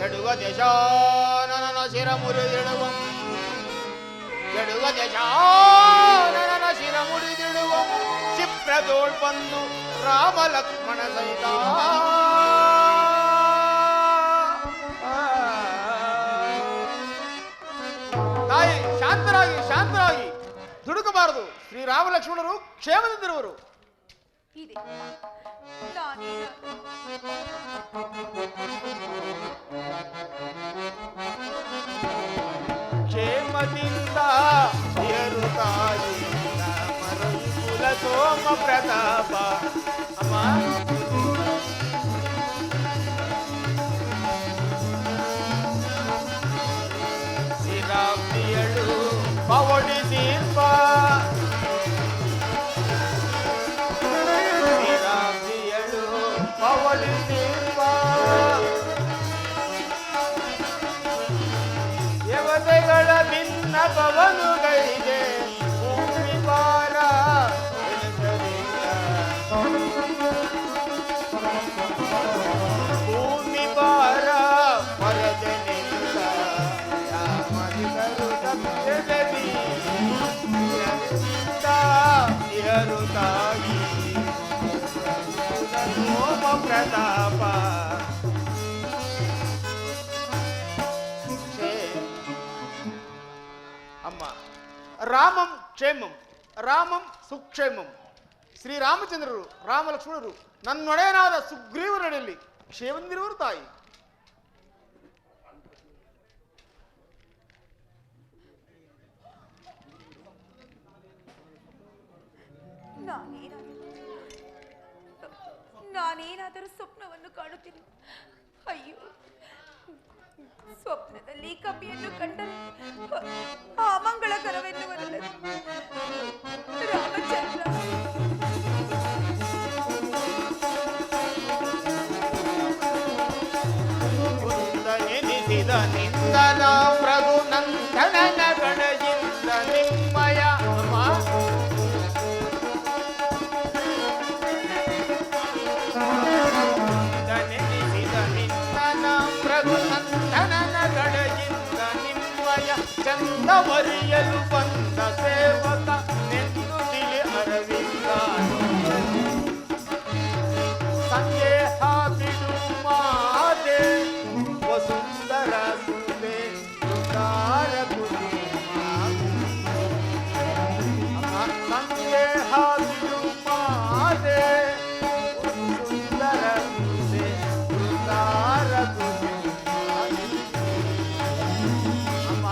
ಜಡುಗ ದೇಶಾನನ ಶಿರ ಮುರಿದಿಡುವಂ, ಜಡುಗ ದೇಶಾನನ ಶಿರ ಮುರಿದಿಡುವಂ. ಕ್ಷಿಪ್ರದೋಳ್ ಬಂದು ರಾಮ ಲಕ್ಷ್ಮಣ ಸಹಿತ. ತಾಯಿ ಶಾಂತರಾಗಿ, ಶಾಂತರಾಗಿ. ದುಡುಕಬಾರದು. ಶ್ರೀರಾಮ ಲಕ್ಷ್ಮಣರು ಕ್ಷೇಮದಿಂದಿರುವರು. ಇದೆ ನಾನೇನ ಕ್ಷೇಮದಿಂದ ಇರು ತಾಯಿ ರಾಮರಘುಕುಲ ಸೋಮ ಪ್ರತಾಪ. ಅಮ್ಮ, ಶಿರಾಬ್ದಿಯಳು ಪವಡಿಸಿರ್ಪ, ಶಿರಾಬ್ದಿಯಳು ಪವಡಿಸಿರ್ಪ. ದೇವತೆಗಳ ಭಿನ್ನಪವನು ಗೈದೆ ಭೂಮಿ ಭಾರ ಎನಿಸಲಿಲ್ಲ. ರಾಮಂ ಕ್ಷೇಮಂ ರಾಮಂ ಸುಕ್ಷೇಮಂ. ಶ್ರೀರಾಮಚಂದ್ರರು ರಾಮಲಕ್ಷ್ಮಣರು ನನ್ನೊಡೆಯನಾದ ಸುಗ್ರೀವನಡೆಯಲ್ಲಿ ಕ್ಷೇಮಂದಿರುವರು ತಾಯಿ. ನಾನೇನಾದರೂ ಸ್ವಪ್ನವನ್ನು ಕಾಣುತ್ತೇನೆ. ಅಯ್ಯೋ, ಸ್ವಪ್ನದಲ್ಲಿ ಕಪಿಯನ್ನು ಕಂಡರೆ ಅಮಂಗಳಕರವೆನ್ನುವುದಲ್ಲದೆ ರಾಮಚಂದ್ರ. ನೆನೆಸಿದ ನಿಂದನ ರಘುನಂದನನ ಗಣದಿಂದ ನಿಮ್ಮಯ ನೆನೆಸಿದ ನಿಂದನ ರಘುನಂದನನ ಗಣದಿಂದ ನಿಮ್ಮಯ ಚಂದವರಿಯಲು ಬಂದ ಸೇವಕ ನೆಂದು ತಿಳಿ ಅರವಿಂದ ಸಂದೇಹ ಬಿಡು ಮಾತೆ ವಸುಂದರ ಸುಂದೆ ಸುಂದರ ಸಂದೇಹ ಬಿಡು ಮಾತೆ ಸುಂದರ ಸುಂದೆ ಸುಂದರ ಅಮ್ಮ.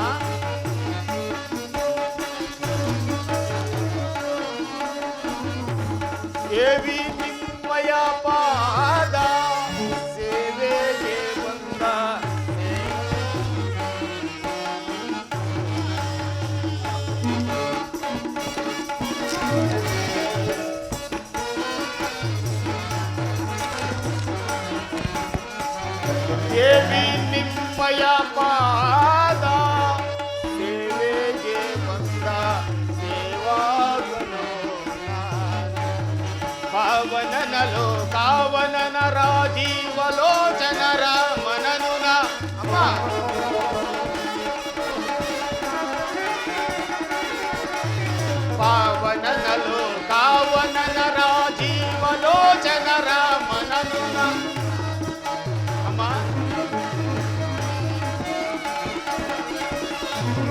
ದೇವಿ ನಿಮ್ಮಯ ಪಾದ ಸೇವೆಗೆ ಬಂದ ದೇವಿ ನಿಮ್ಮಯ ಪಾದ ಸೇವೆಗೆ ಬಂದ ಸೇವಾಗನು ಪಾವನನಲೋ ಕಾವನನ ರಾಜೀವಲೋಚನರ ಮನನುನ ಅಮ್ಮ. ಪಾವನನಲೋ ಕಾವನನ ರಾಜೀವಲೋಚನರ ಮನನುನ ಅಮ್ಮ.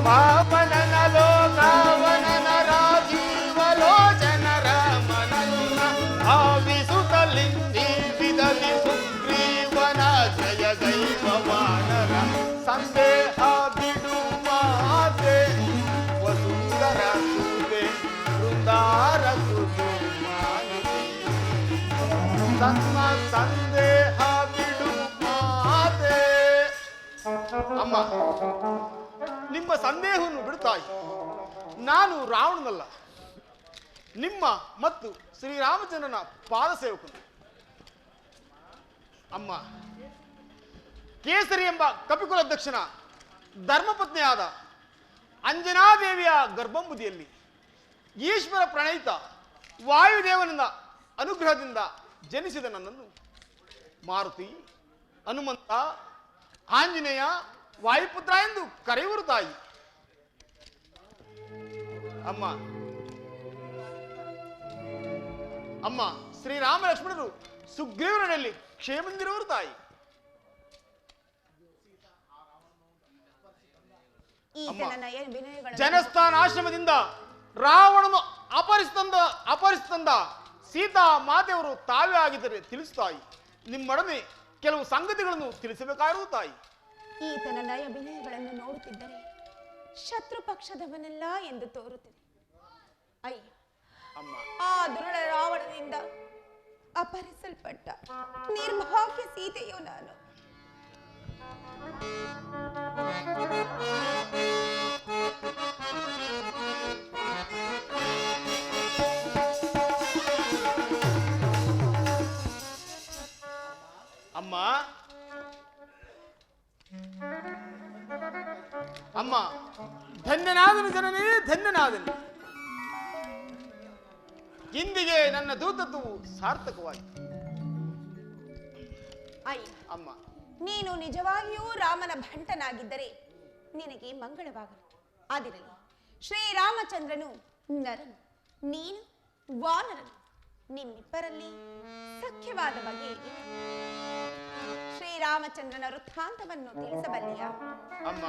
ಪಾವನನಲೋ ಕಾವನನ ರಾಜೀವಲೋಚನರ ಮನನುನ ಭಾವಿಸುತ್ತಲಿಂದಿ ಬಿದಲಿ ಸುಗ್ರೀವನ ಜಯ ದೈವವಾನರ ಸಂದೇಹ ಬಿಡು ಮಾತೆ ವಸುಂದರ ಸುದೆ ಬೃಂದಾರ ಸುಮಾನಿತಿ ತನ್ನ ಸಂದೇಹ ಬಿಡು ಮಾತೆ. ಅಮ್ಮ, ನಿಮ್ಮ ಸಂದೇಹವನ್ನು ಬಿಡುತ್ತಾಯಿ. ನಾನು ರಾವಣನಲ್ಲ, ನಿಮ್ಮ ಮತ್ತು ಶ್ರೀರಾಮಚಂದ್ರನ ಪಾದ ಸೇವಕನು. ಅಮ್ಮ, ಕೇಸರಿ ಎಂಬ ಕಪಿಕುಲಧ್ಯಕ್ಷನ ಧರ್ಮಪತ್ನಿಯಾದ ಅಂಜನಾದೇವಿಯ ಗರ್ಭಂಬುದಿಯಲ್ಲಿ ಈಶ್ವರ ಪ್ರಣಯಿತ ವಾಯುದೇವನಿಂದ ಅನುಗ್ರಹದಿಂದ ಜನಿಸಿದ ನನ್ನನ್ನು ಮಾರುತಿ, ಹನುಮಂತ, ಆಂಜನೇಯ, ವಾಯುಪುತ್ರ ಎಂದು ಕರೆಯುವರು ತಾಯಿ. ಅಮ್ಮ ಅಮ್ಮ ಶ್ರೀರಾಮ ಲಕ್ಷ್ಮಣರು ಸುಗ್ರೀವನಲ್ಲಿ ಕ್ಷೇಮಂದಿರುವರು ತಾಯಿ. ಜನಸ್ಥಾನ ಆಶ್ರಮದಿಂದ ರಾವಣನು ಅಪರಿಸ್ತಂದ ಸೀತಾ ಮಾತೆಯವರು ತಾವೇ ಆಗಿದ್ದರೆ ತಿಳಿಸುತ್ತಾಯಿ. ನಿಮ್ಮೊಡನೆ ಕೆಲವು ಸಂಗತಿಗಳನ್ನು ತಿಳಿಸಬೇಕಾಗಿರುವ ತಾಯಿ. ಈತನ ನಯ ವಿನಯಗಳನ್ನು ನೋಡುತ್ತಿದ್ದರೆ ಶತ್ರು ಪಕ್ಷದವನಲ್ಲ ಎಂದು ತೋರುತ್ತದೆ. ಅಯ್ಯ, ಆ ದುರುಳ ರಾವಣನಿಂದ ಅಪಹರಿಸಲ್ಪಟ್ಟ ನಿರ್ಭಾಗ್ಯ ಸೀತೆಯು ನಾನು. ಅಮ್ಮ ಅಮ್ಮ ಧನ್ಯನಾದನು ಜನನೇ, ಧನ್ಯನಾದನು. ಇಂದಿಗೆ ನನ್ನ ದೂತತ್ವವು ಸಾರ್ಥಕವಾಯಿತು. ಅಯ್ಯ, ಅಮ್ಮ, ನೀನು ನಿಜವಾಗಿಯೂ ರಾಮನ ಭಂಟನಾಗಿದ್ದರೆ ನಿನಗೆ ಮಂಗಳವಾಗಲಿ. ಆದಿರಲಿ, ಶ್ರೀರಾಮಚಂದ್ರನು ನರನು, ನೀನು ವಾನರನು. ನಿಮ್ಮಿಬ್ಬರಲ್ಲಿ ಸಖ್ಯವಾದ ಬಗೆ ಶ್ರೀರಾಮಚಂದ್ರನ ವೃತ್ತಾಂತವನ್ನು ತಿಳಿಸಬಲ್ಲಿಯಾ? ಅಮ್ಮ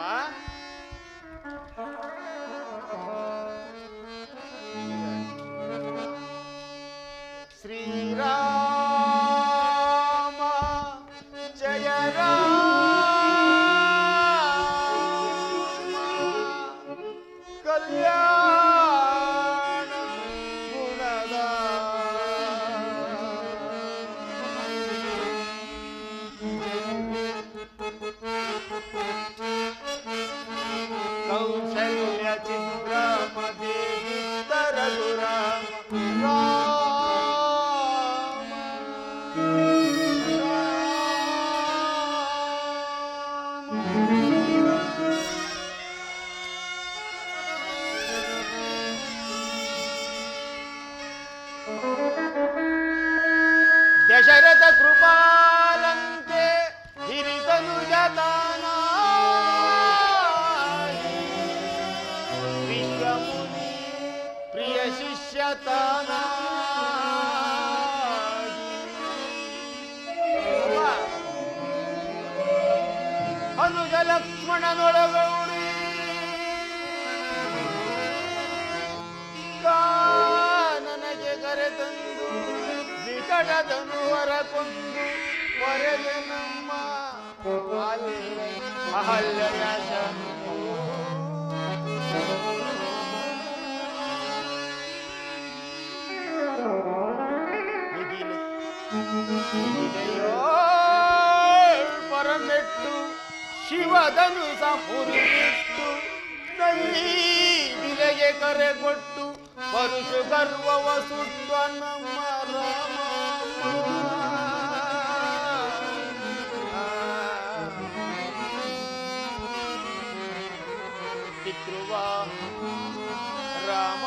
ಅನುಜ ಲಕ್ಷ್ಮಣನೊಳಗೌಡಿ ನನಗೆ ಕರೆತಂದು ವಿಕಟದನು ಹೊರ ಕೊಂದು ಹೊರಗೆ ನಮ್ಮ ಅಹಲ್ಯಯ ಶಂಭು. ಪರಮೆಟ್ಟು ಶಿವದನು ಸಂಪುರಿಟ್ಟು ಬಿಲೆಗೆ ಕರೆ ಕೊಟ್ಟು ಪರುಷು ಗರ್ವವ ಸುಟ್ಟು ನಮ್ಮ ರಾಮ ಪಿತೃವ ರಾಮ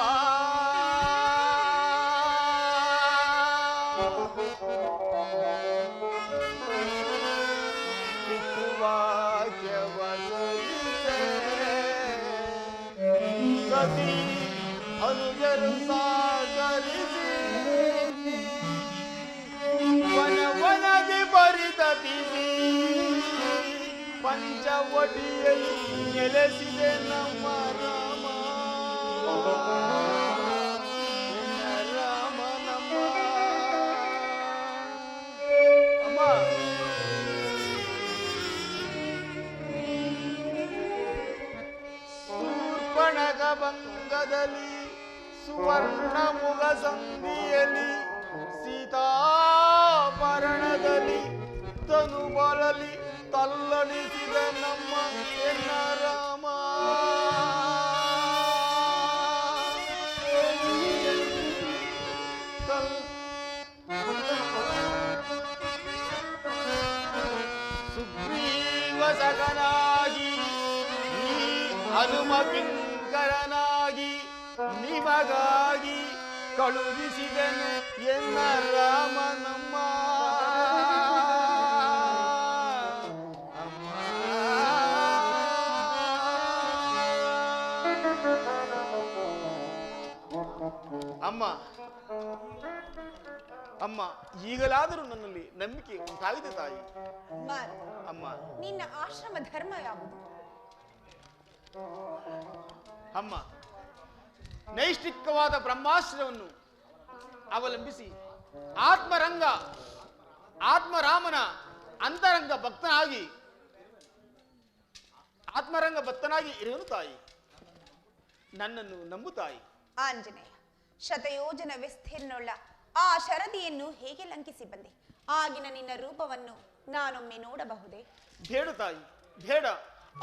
ಸತಿ ಅನುಜರು ಸಾಗರಿಸಿ ವನವನದಿ ಬರಿದ ಬಿಸಿ ಪಂಚವಟಿಯಲ್ಲಿ ನೆಲೆಸಿದೆ ನಮ್ಮ ರಾಮ ರಾಮ ನಮ್ಮ ಅಮ್ಮ. ಶೂರ್ಪಣಖ ಭಂಗದಲ್ಲಿ ಸುವರ್ಣ ಮುಗ ಸಂಧಿಯಲ್ಲಿ ಸೀತಾಪರಣದಲ್ಲಿ ತನು ಬಲಲಿ ತಲ್ಲಣಿಸಿದ ನಮ್ಮ ಎನ್ನ ರಾಮ ಸುಗ್ರೀವ ಸಖನಾಗಿ ಹನುಮ ಕಿಂಕರನಾಗಿ ನಿಮಗಾಗಿ ಕಳುಹಿಸಿದನು ಎನ್ನ ರಾಮ ನಮ್ಮ ಅಮ್ಮ. ಅಮ್ಮ, ಈಗಲಾದರೂ ನನ್ನಲ್ಲಿ ನಂಬಿಕೆ ಉಂಟಾಗಿದೆ ತಾಯಿ. ಅಮ್ಮ, ನಿನ್ನ ಆಶ್ರಮ ಧರ್ಮ ಯಾವುದು? ಅಮ್ಮ, ನೈಷ್ಠಿಕವಾದ ಬ್ರಹ್ಮಾಶ್ರವನ್ನು ಅವಲಂಬಿಸಿ ಆತ್ಮರಾಮನ ಅಂತರಂಗ ಭಕ್ತನಾಗಿ ಇರುವನು ತಾಯಿ. ನನ್ನನ್ನು ನಂಬು ತಾಯಿ. ಆಂಜನೇಯ, ಶತಯೋಜನ ವಿಸ್ತೀರ್ಣುಳ್ಳ ಆ ಶರದಿಯನ್ನು ಹೇಗೆ ಲಂಕಿಸಿ ಬಂದೆ? ಆಗಿನ ನಿನ್ನ ರೂಪವನ್ನು ನಾನೊಮ್ಮೆ ನೋಡಬಹುದೇ? ಬೇಡ ತಾಯಿ, ಬೇಡ.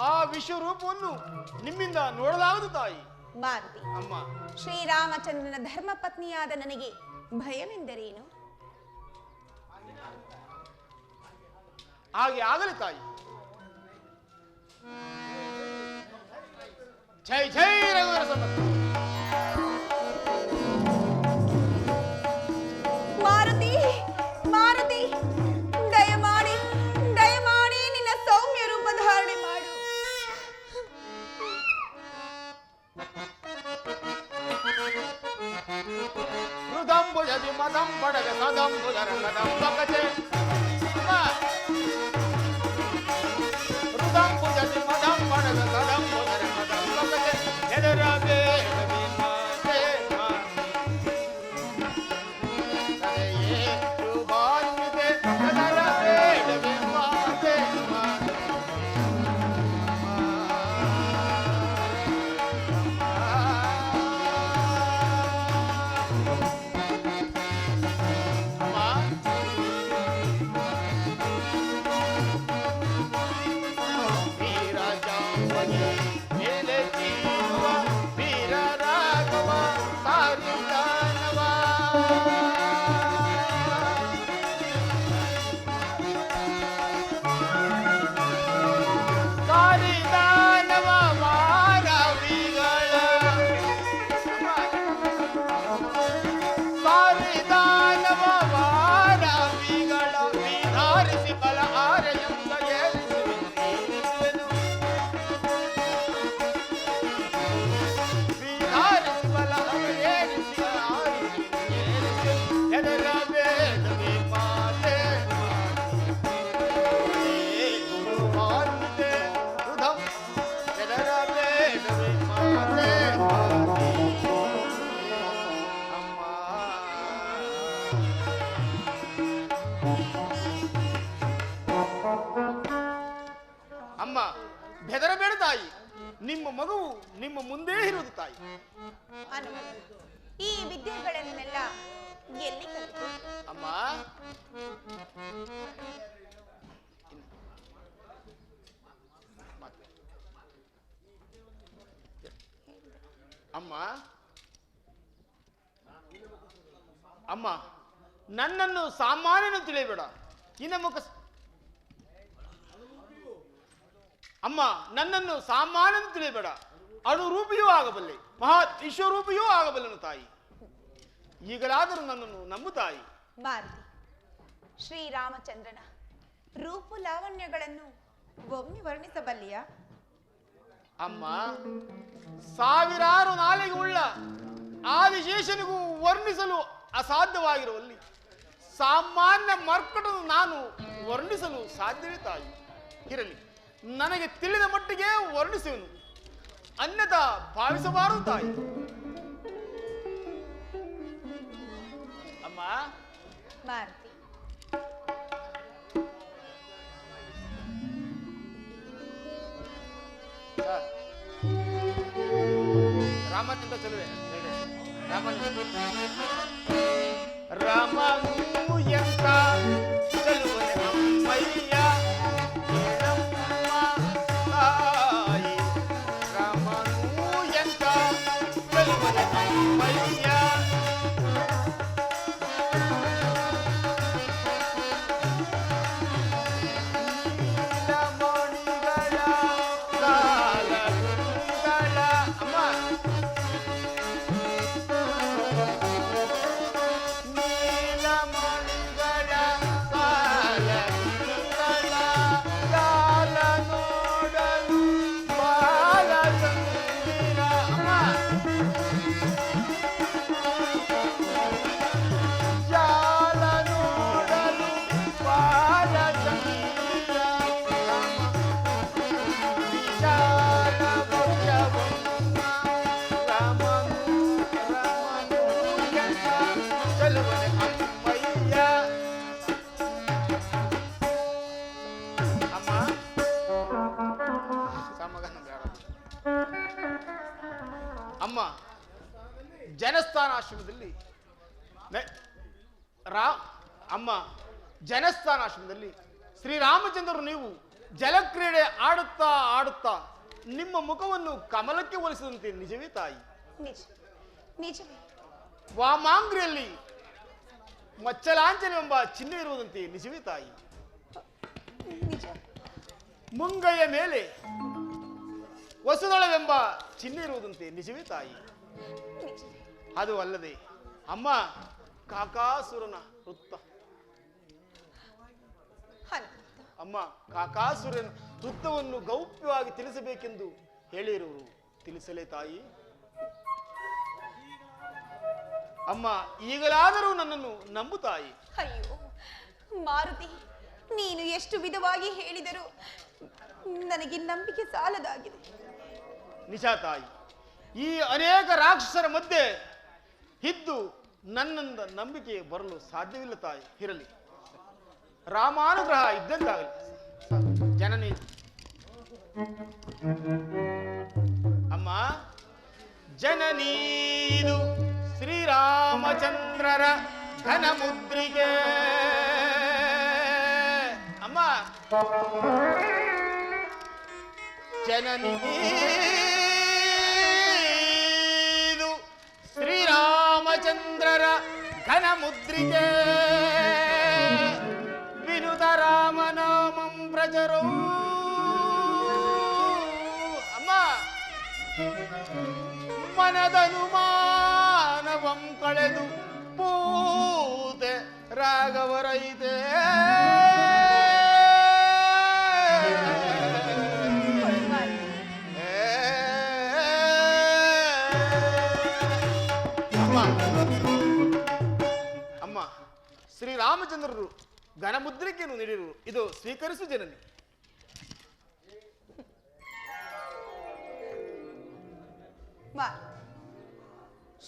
ಆ ವಿಶ್ವರೂಪವನ್ನು ನಿಮ್ಮಿಂದ ನೋಡಲಾಗದು ತಾಯಿ. ಮಾರುತಿ, ಅಮ್ಮ, ಶ್ರೀರಾಮಚಂದ್ರನ ಧರ್ಮ ಪತ್ನಿಯಾದ ನನಗೆ ಭಯವೆಂದರೇನು? ಹಾಗೆ ಆಗಲಿ ತಾಯಿ. ಜೈ ಜೈ ರಘುವೀರ ಸಮರ್ಥ. ಮಾರುತಿ, ಮಾರುತಿ, ದಯಮಾಡಿ ನಿನ್ನ ಸೌಮ್ಯ ರೂಪ ಧಾರಣೆ ಮಾಡು. ಹೃದಂಬುಜದಿ ಮದಂ ಪಡಗ ಸದಂಬುದರ ಕದಂಬಕತೆ. ಹೃದಂಬುಜದಿ ಮದಂ ಪಡಗ ಸದಂಬುದರ ಕದಂಬಕತೆ. ಎದುರಬೇ ಅಮ್ಮ ಬೆದರಬೇಡ ತಾಯಿ, ನಿಮ್ಮ ಮಗುವು ನಿಮ್ಮ ಮುಂದೆ ಇರುವುದು ತಾಯಿ. ಹನುಮಂತ, ಈ ವಿದ್ಯೆಗಳನ್ನೆಲ್ಲ ಎಲ್ಲಿ ಕಲಿತು? ಅಮ್ಮ ಅಮ್ಮ ಅಮ್ಮ ನನ್ನನ್ನು ಸಾಮಾನ್ಯನು ತಿಳಿಯಬೇಡ. ಇನ್ನ ಮುಖ ಅಮ್ಮ ನನ್ನನ್ನು ಸಾಮಾನ್ಯನು ತಿಳಿಯಬೇಡ. ಅಣುರೂಪಿಯೂ ಆಗಬಲ್ಲೆ, ಮಹಾ ವಿಶ್ವರೂಪಿಯೂ ಆಗಬಲ್ಲನು ತಾಯಿ. ಈಗಲಾದರೂ ನನ್ನನ್ನು ನಂಬು ತಾಯಿ. ಮಾರುತಿ, ಶ್ರೀರಾಮಚಂದ್ರನ ರೂಪು ಲಾವಣ್ಯಗಳನ್ನು ಒಮ್ಮೆ ವರ್ಣಿಸಬಲ್ಲಿಯ? ಅಮ್ಮ ಸಾವಿರಾರು ನಾಲಿಗೆ ಉಳ್ಳ ಆದಿಶೇಷನಿಗೂ ವರ್ಣಿಸಲು ಅಸಾಧ್ಯವಾಗಿರುವಲ್ಲಿ ಸಾಮಾನ್ಯ ಮರ್ಕಟನ್ನು ನಾನು ವರ್ಣಿಸಲು ಸಾಧ್ಯವೇ ತಾಯಿ? ಇರಲಿ, ನನಗೆ ತಿಳಿದ ಮಟ್ಟಿಗೆ ವರ್ಣಿಸುವನು, ಅನ್ಯಥಾ ಭಾವಿಸಬಾರದು ತಾಯಿ. ಅಮ್ಮ ಮಾರುತಿ, ರಾಮಚಂದ್ರ ಚಲುವೆ ರಾಮನು ಎಂತ ಚಲುವೆ ಅಮ್ಮಯ್ಯ ತಾಯಿ. ರಾಮನು ಎಂತ ಚಲುವೆ ಅಮ್ಮಯ್ಯ ಅಮ್ಮ ಜನಸ್ಥಾನಾಶ್ರಮದಲ್ಲಿ ಅಮ್ಮ ಜನಸ್ಥಾನಾಶ್ರಮದಲ್ಲಿ ಶ್ರೀರಾಮಚಂದ್ರರು ನೀವು ಜಲಕ್ರೀಡೆ ಆಡುತ್ತಾ ಆಡುತ್ತಾ ನಿಮ್ಮ ಮುಖವನ್ನು ಕಮಲಕ್ಕೆ ಹೋಲಿಸಿದಂತೆ ನಿಜವೇ ತಾಯಿ? ನಿಜ ನಿಜವೇ. ವಾಮಾಂಗ್ರಿಯಲ್ಲಿ ಮಚ್ಚಲಾಂಚನವೆಂಬ ಚಿಹ್ನೆ ಇರುವುದಂತೆ ನಿಜವೇ ತಾಯಿ? ನಿಜ. ಮುಂಗೈಯ ಮೇಲೆ ವಸುದಳವೆಂಬ ಚಿಹ್ನೆ ಇರುವುದಂತೆ ನಿಜವೇ ತಾಯಿ? ನಿಜವೇ. ಅದು ಅಲ್ಲದೆ ಅಮ್ಮ ಕಾಕಾಸುರನ ವೃತ್ತ, ಹನುಮಂತ, ಅಮ್ಮ ಕಾಕಾಸುರನ ವೃತ್ತವನ್ನು ಗೌಪ್ಯವಾಗಿ ತಿಳಿಸಬೇಕೆಂದು ಹೇಳಿರುವರು, ತಿಳಿಸಲೇ ತಾಯಿ? ಅಮ್ಮ ಈಗಲಾದರೂ ನನ್ನನ್ನು ನಂಬು ತಾಯಿ. ಅಯ್ಯೋ ಮಾರುತಿ, ನೀನು ಎಷ್ಟು ವಿಧವಾಗಿ ಹೇಳಿದರೂ ನನಗೆ ನಂಬಿಕೆ ಸಾಲದಾಗಿದೆ. ನಿಜ ತಾಯಿ, ಈ ಅನೇಕ ರಾಕ್ಷಸರ ಮಧ್ಯೆ ಇದ್ದು ನನ್ನಿಂದ ನಂಬಿಕೆ ಬರಲು ಸಾಧ್ಯವಿಲ್ಲ ತಾಯಿ. ಇರಲಿ, ರಾಮಾನುಗ್ರಹ ಇದ್ದಂತಾಗಲಿ. ಜನನಿ ಅಮ್ಮ ಜನನೀದು ಶ್ರೀರಾಮಚಂದ್ರರ ಘನ ಮುದ್ರಿಕೆ. ಅಮ್ಮ ಜನನೀದು ಶ್ರೀರಾಮಚಂದ್ರರ ಘನ ಮುದ್ರಿಕೆ. ವಿನುತ ರಾಮನಾಮಂ ಪ್ರಜರೋ. ಅಮ್ಮ ಮನದನುಮಾನವಂ ಕಳೆದು ಪೂತೆ ರಾಘವರೈತೆ. ಅಮ್ಮ ಶ್ರೀರಾಮಚಂದ್ರರು ಘನಮುದ್ರಿಕೆಯನ್ನು ನೀಡಿರುವರು, ಇದು ಸ್ವೀಕರಿಸು ಜನನಿ.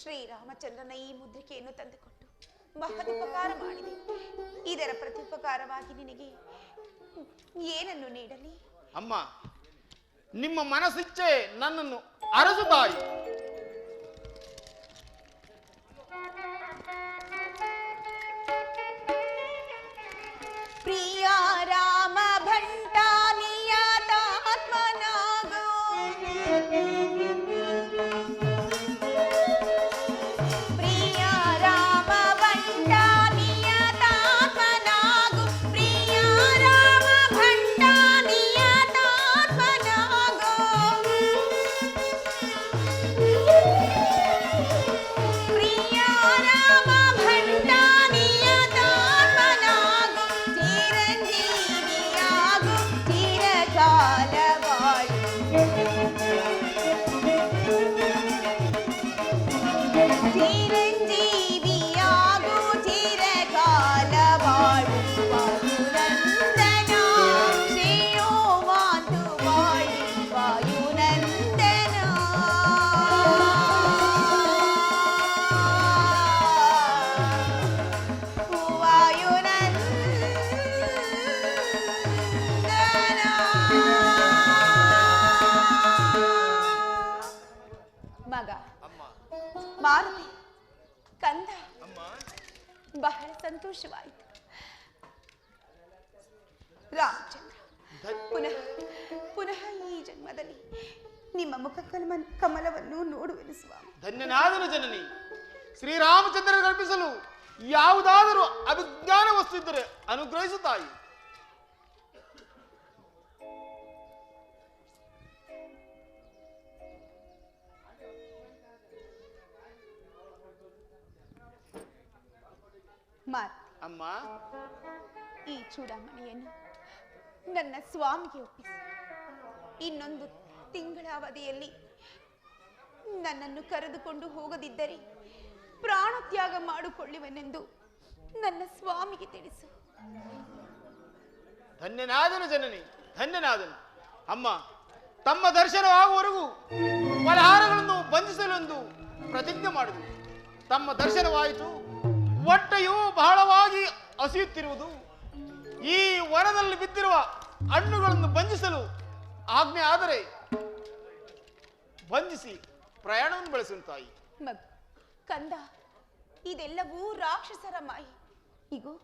ಶ್ರೀರಾಮಚಂದ್ರನ ಈ ಮುದ್ರಿಕೆಯನ್ನು ತಂದುಕೊಟ್ಟು ಮಹದುಪಕಾರ ಮಾಡಿದೆ. ಇದರ ಪ್ರತ್ಯುಪಕಾರವಾಗಿ ನಿನಗೆ ಏನನ್ನು ನೀಡಲಿ? ಅಮ್ಮ, ನಿಮ್ಮ ಮನಸ್ಸಿಚ್ಛೆ ನನ್ನನ್ನು ಅರಸು ತಾಯಿ. ಪ್ರಿಯ ರಾಮ ಭಂಟ ನಿಯತಾತ್ಮನಾಗೋ, ಪ್ರಿಯ ರಾಮ ಭಂಟ ನಿಯತಾತ್ಮನಾಗೋ, ಪ್ರಿಯ ರಾಮ ಭಂಟ ನಿಯತಾತ್ಮನಾಗೋ, ಪ್ರಿಯ ರಾಮ ಭಂಟ ನಿಯತಾತ್ಮನಾಗೋ, ಚಿರಂಜೀವಿಯಾಗು ಚಿರಕಾಲ ಬಾಳು, ಚಿರಂಜೀವಿಯಾಗು ಚಿರಕಾಲ ಬಾಳು, ವಾಯುನಂದನ ಶ್ರೇಯೋ ಮಾತು ಬಾಳಿ ವಾಯುನಂದನ. ಮಗ ಮಾರುತಿ ಕಂದ, ಬಹಳ ಸಂತೋಷವಾಯಿತು. ರಾಮಚಂದ್ರ, ಪುನಃ ಪುನಃ ಈ ಜನ್ಮದಲ್ಲಿ ನಿಮ್ಮ ಮುಖ ಕಮಲವನ್ನು ನೋಡುವೆನು ಸ್ವಾಮಿ. ಧನ್ಯನಾದನು ಜನನಿ. ಶ್ರೀರಾಮಚಂದ್ರ ಕಲ್ಪಿಸಲು ಯಾವುದಾದರೂ ಅಭಿಜ್ಞಾನ ವಸ್ತು ಇದ್ದರೆ ಅನುಗ್ರಹಿಸು ತಾಯಿ. ಮಾರುತಿ, ಅಮ್ಮ, ಈ ಚೂಡಾಮಣಿಯನ್ನು ನನ್ನ ಸ್ವಾಮಿಗೆ ಒಪ್ಪಿಸಿ ಇನ್ನೊಂದು ತಿಂಗಳ ಅವಧಿಯಲ್ಲಿ ನನ್ನನ್ನು ಕರೆದುಕೊಂಡು ಹೋಗದಿದ್ದರೆ ಪ್ರಾಣತ್ಯಾಗ ಮಾಡಿಕೊಳ್ಳುವೆನೆಂದು ನನ್ನ ಸ್ವಾಮಿಗೆ ತಿಳಿಸು. ಧನ್ಯನಾದನು ಜನನಿ, ಧನ್ಯನಾದನು. ಅಮ್ಮ, ತಮ್ಮ ದರ್ಶನವಾಗುವವರೆಗೂ ಫಲಹಾರಗಳನ್ನು ಬಂಧಿಸಲೆಂದು ಪ್ರತಿಜ್ಞೆ ಮಾಡಿದರು. ತಮ್ಮ ದರ್ಶನವಾಯಿತು. ಹೊಟ್ಟೆಯು ಬಹಳವಾಗಿ ಹಸಿಯುತ್ತಿರುವುದು. ಈ ವನದಲ್ಲಿ ಬಿದ್ದಿರುವ ಹಣ್ಣುಗಳನ್ನು ಬಂಧಿಸಲು ಆಜ್ಞೆ ಆದರೆ ಬಂಧಿಸಿ ಪ್ರಯಾಣವನ್ನು ಬೆಳೆಸಲು ತಾಯಿ. ಮಗು ಕಂದ, ಇದೆಲ್ಲವೂ ರಾಕ್ಷಸರ ಮಾಯಿ. ಇಗೋ,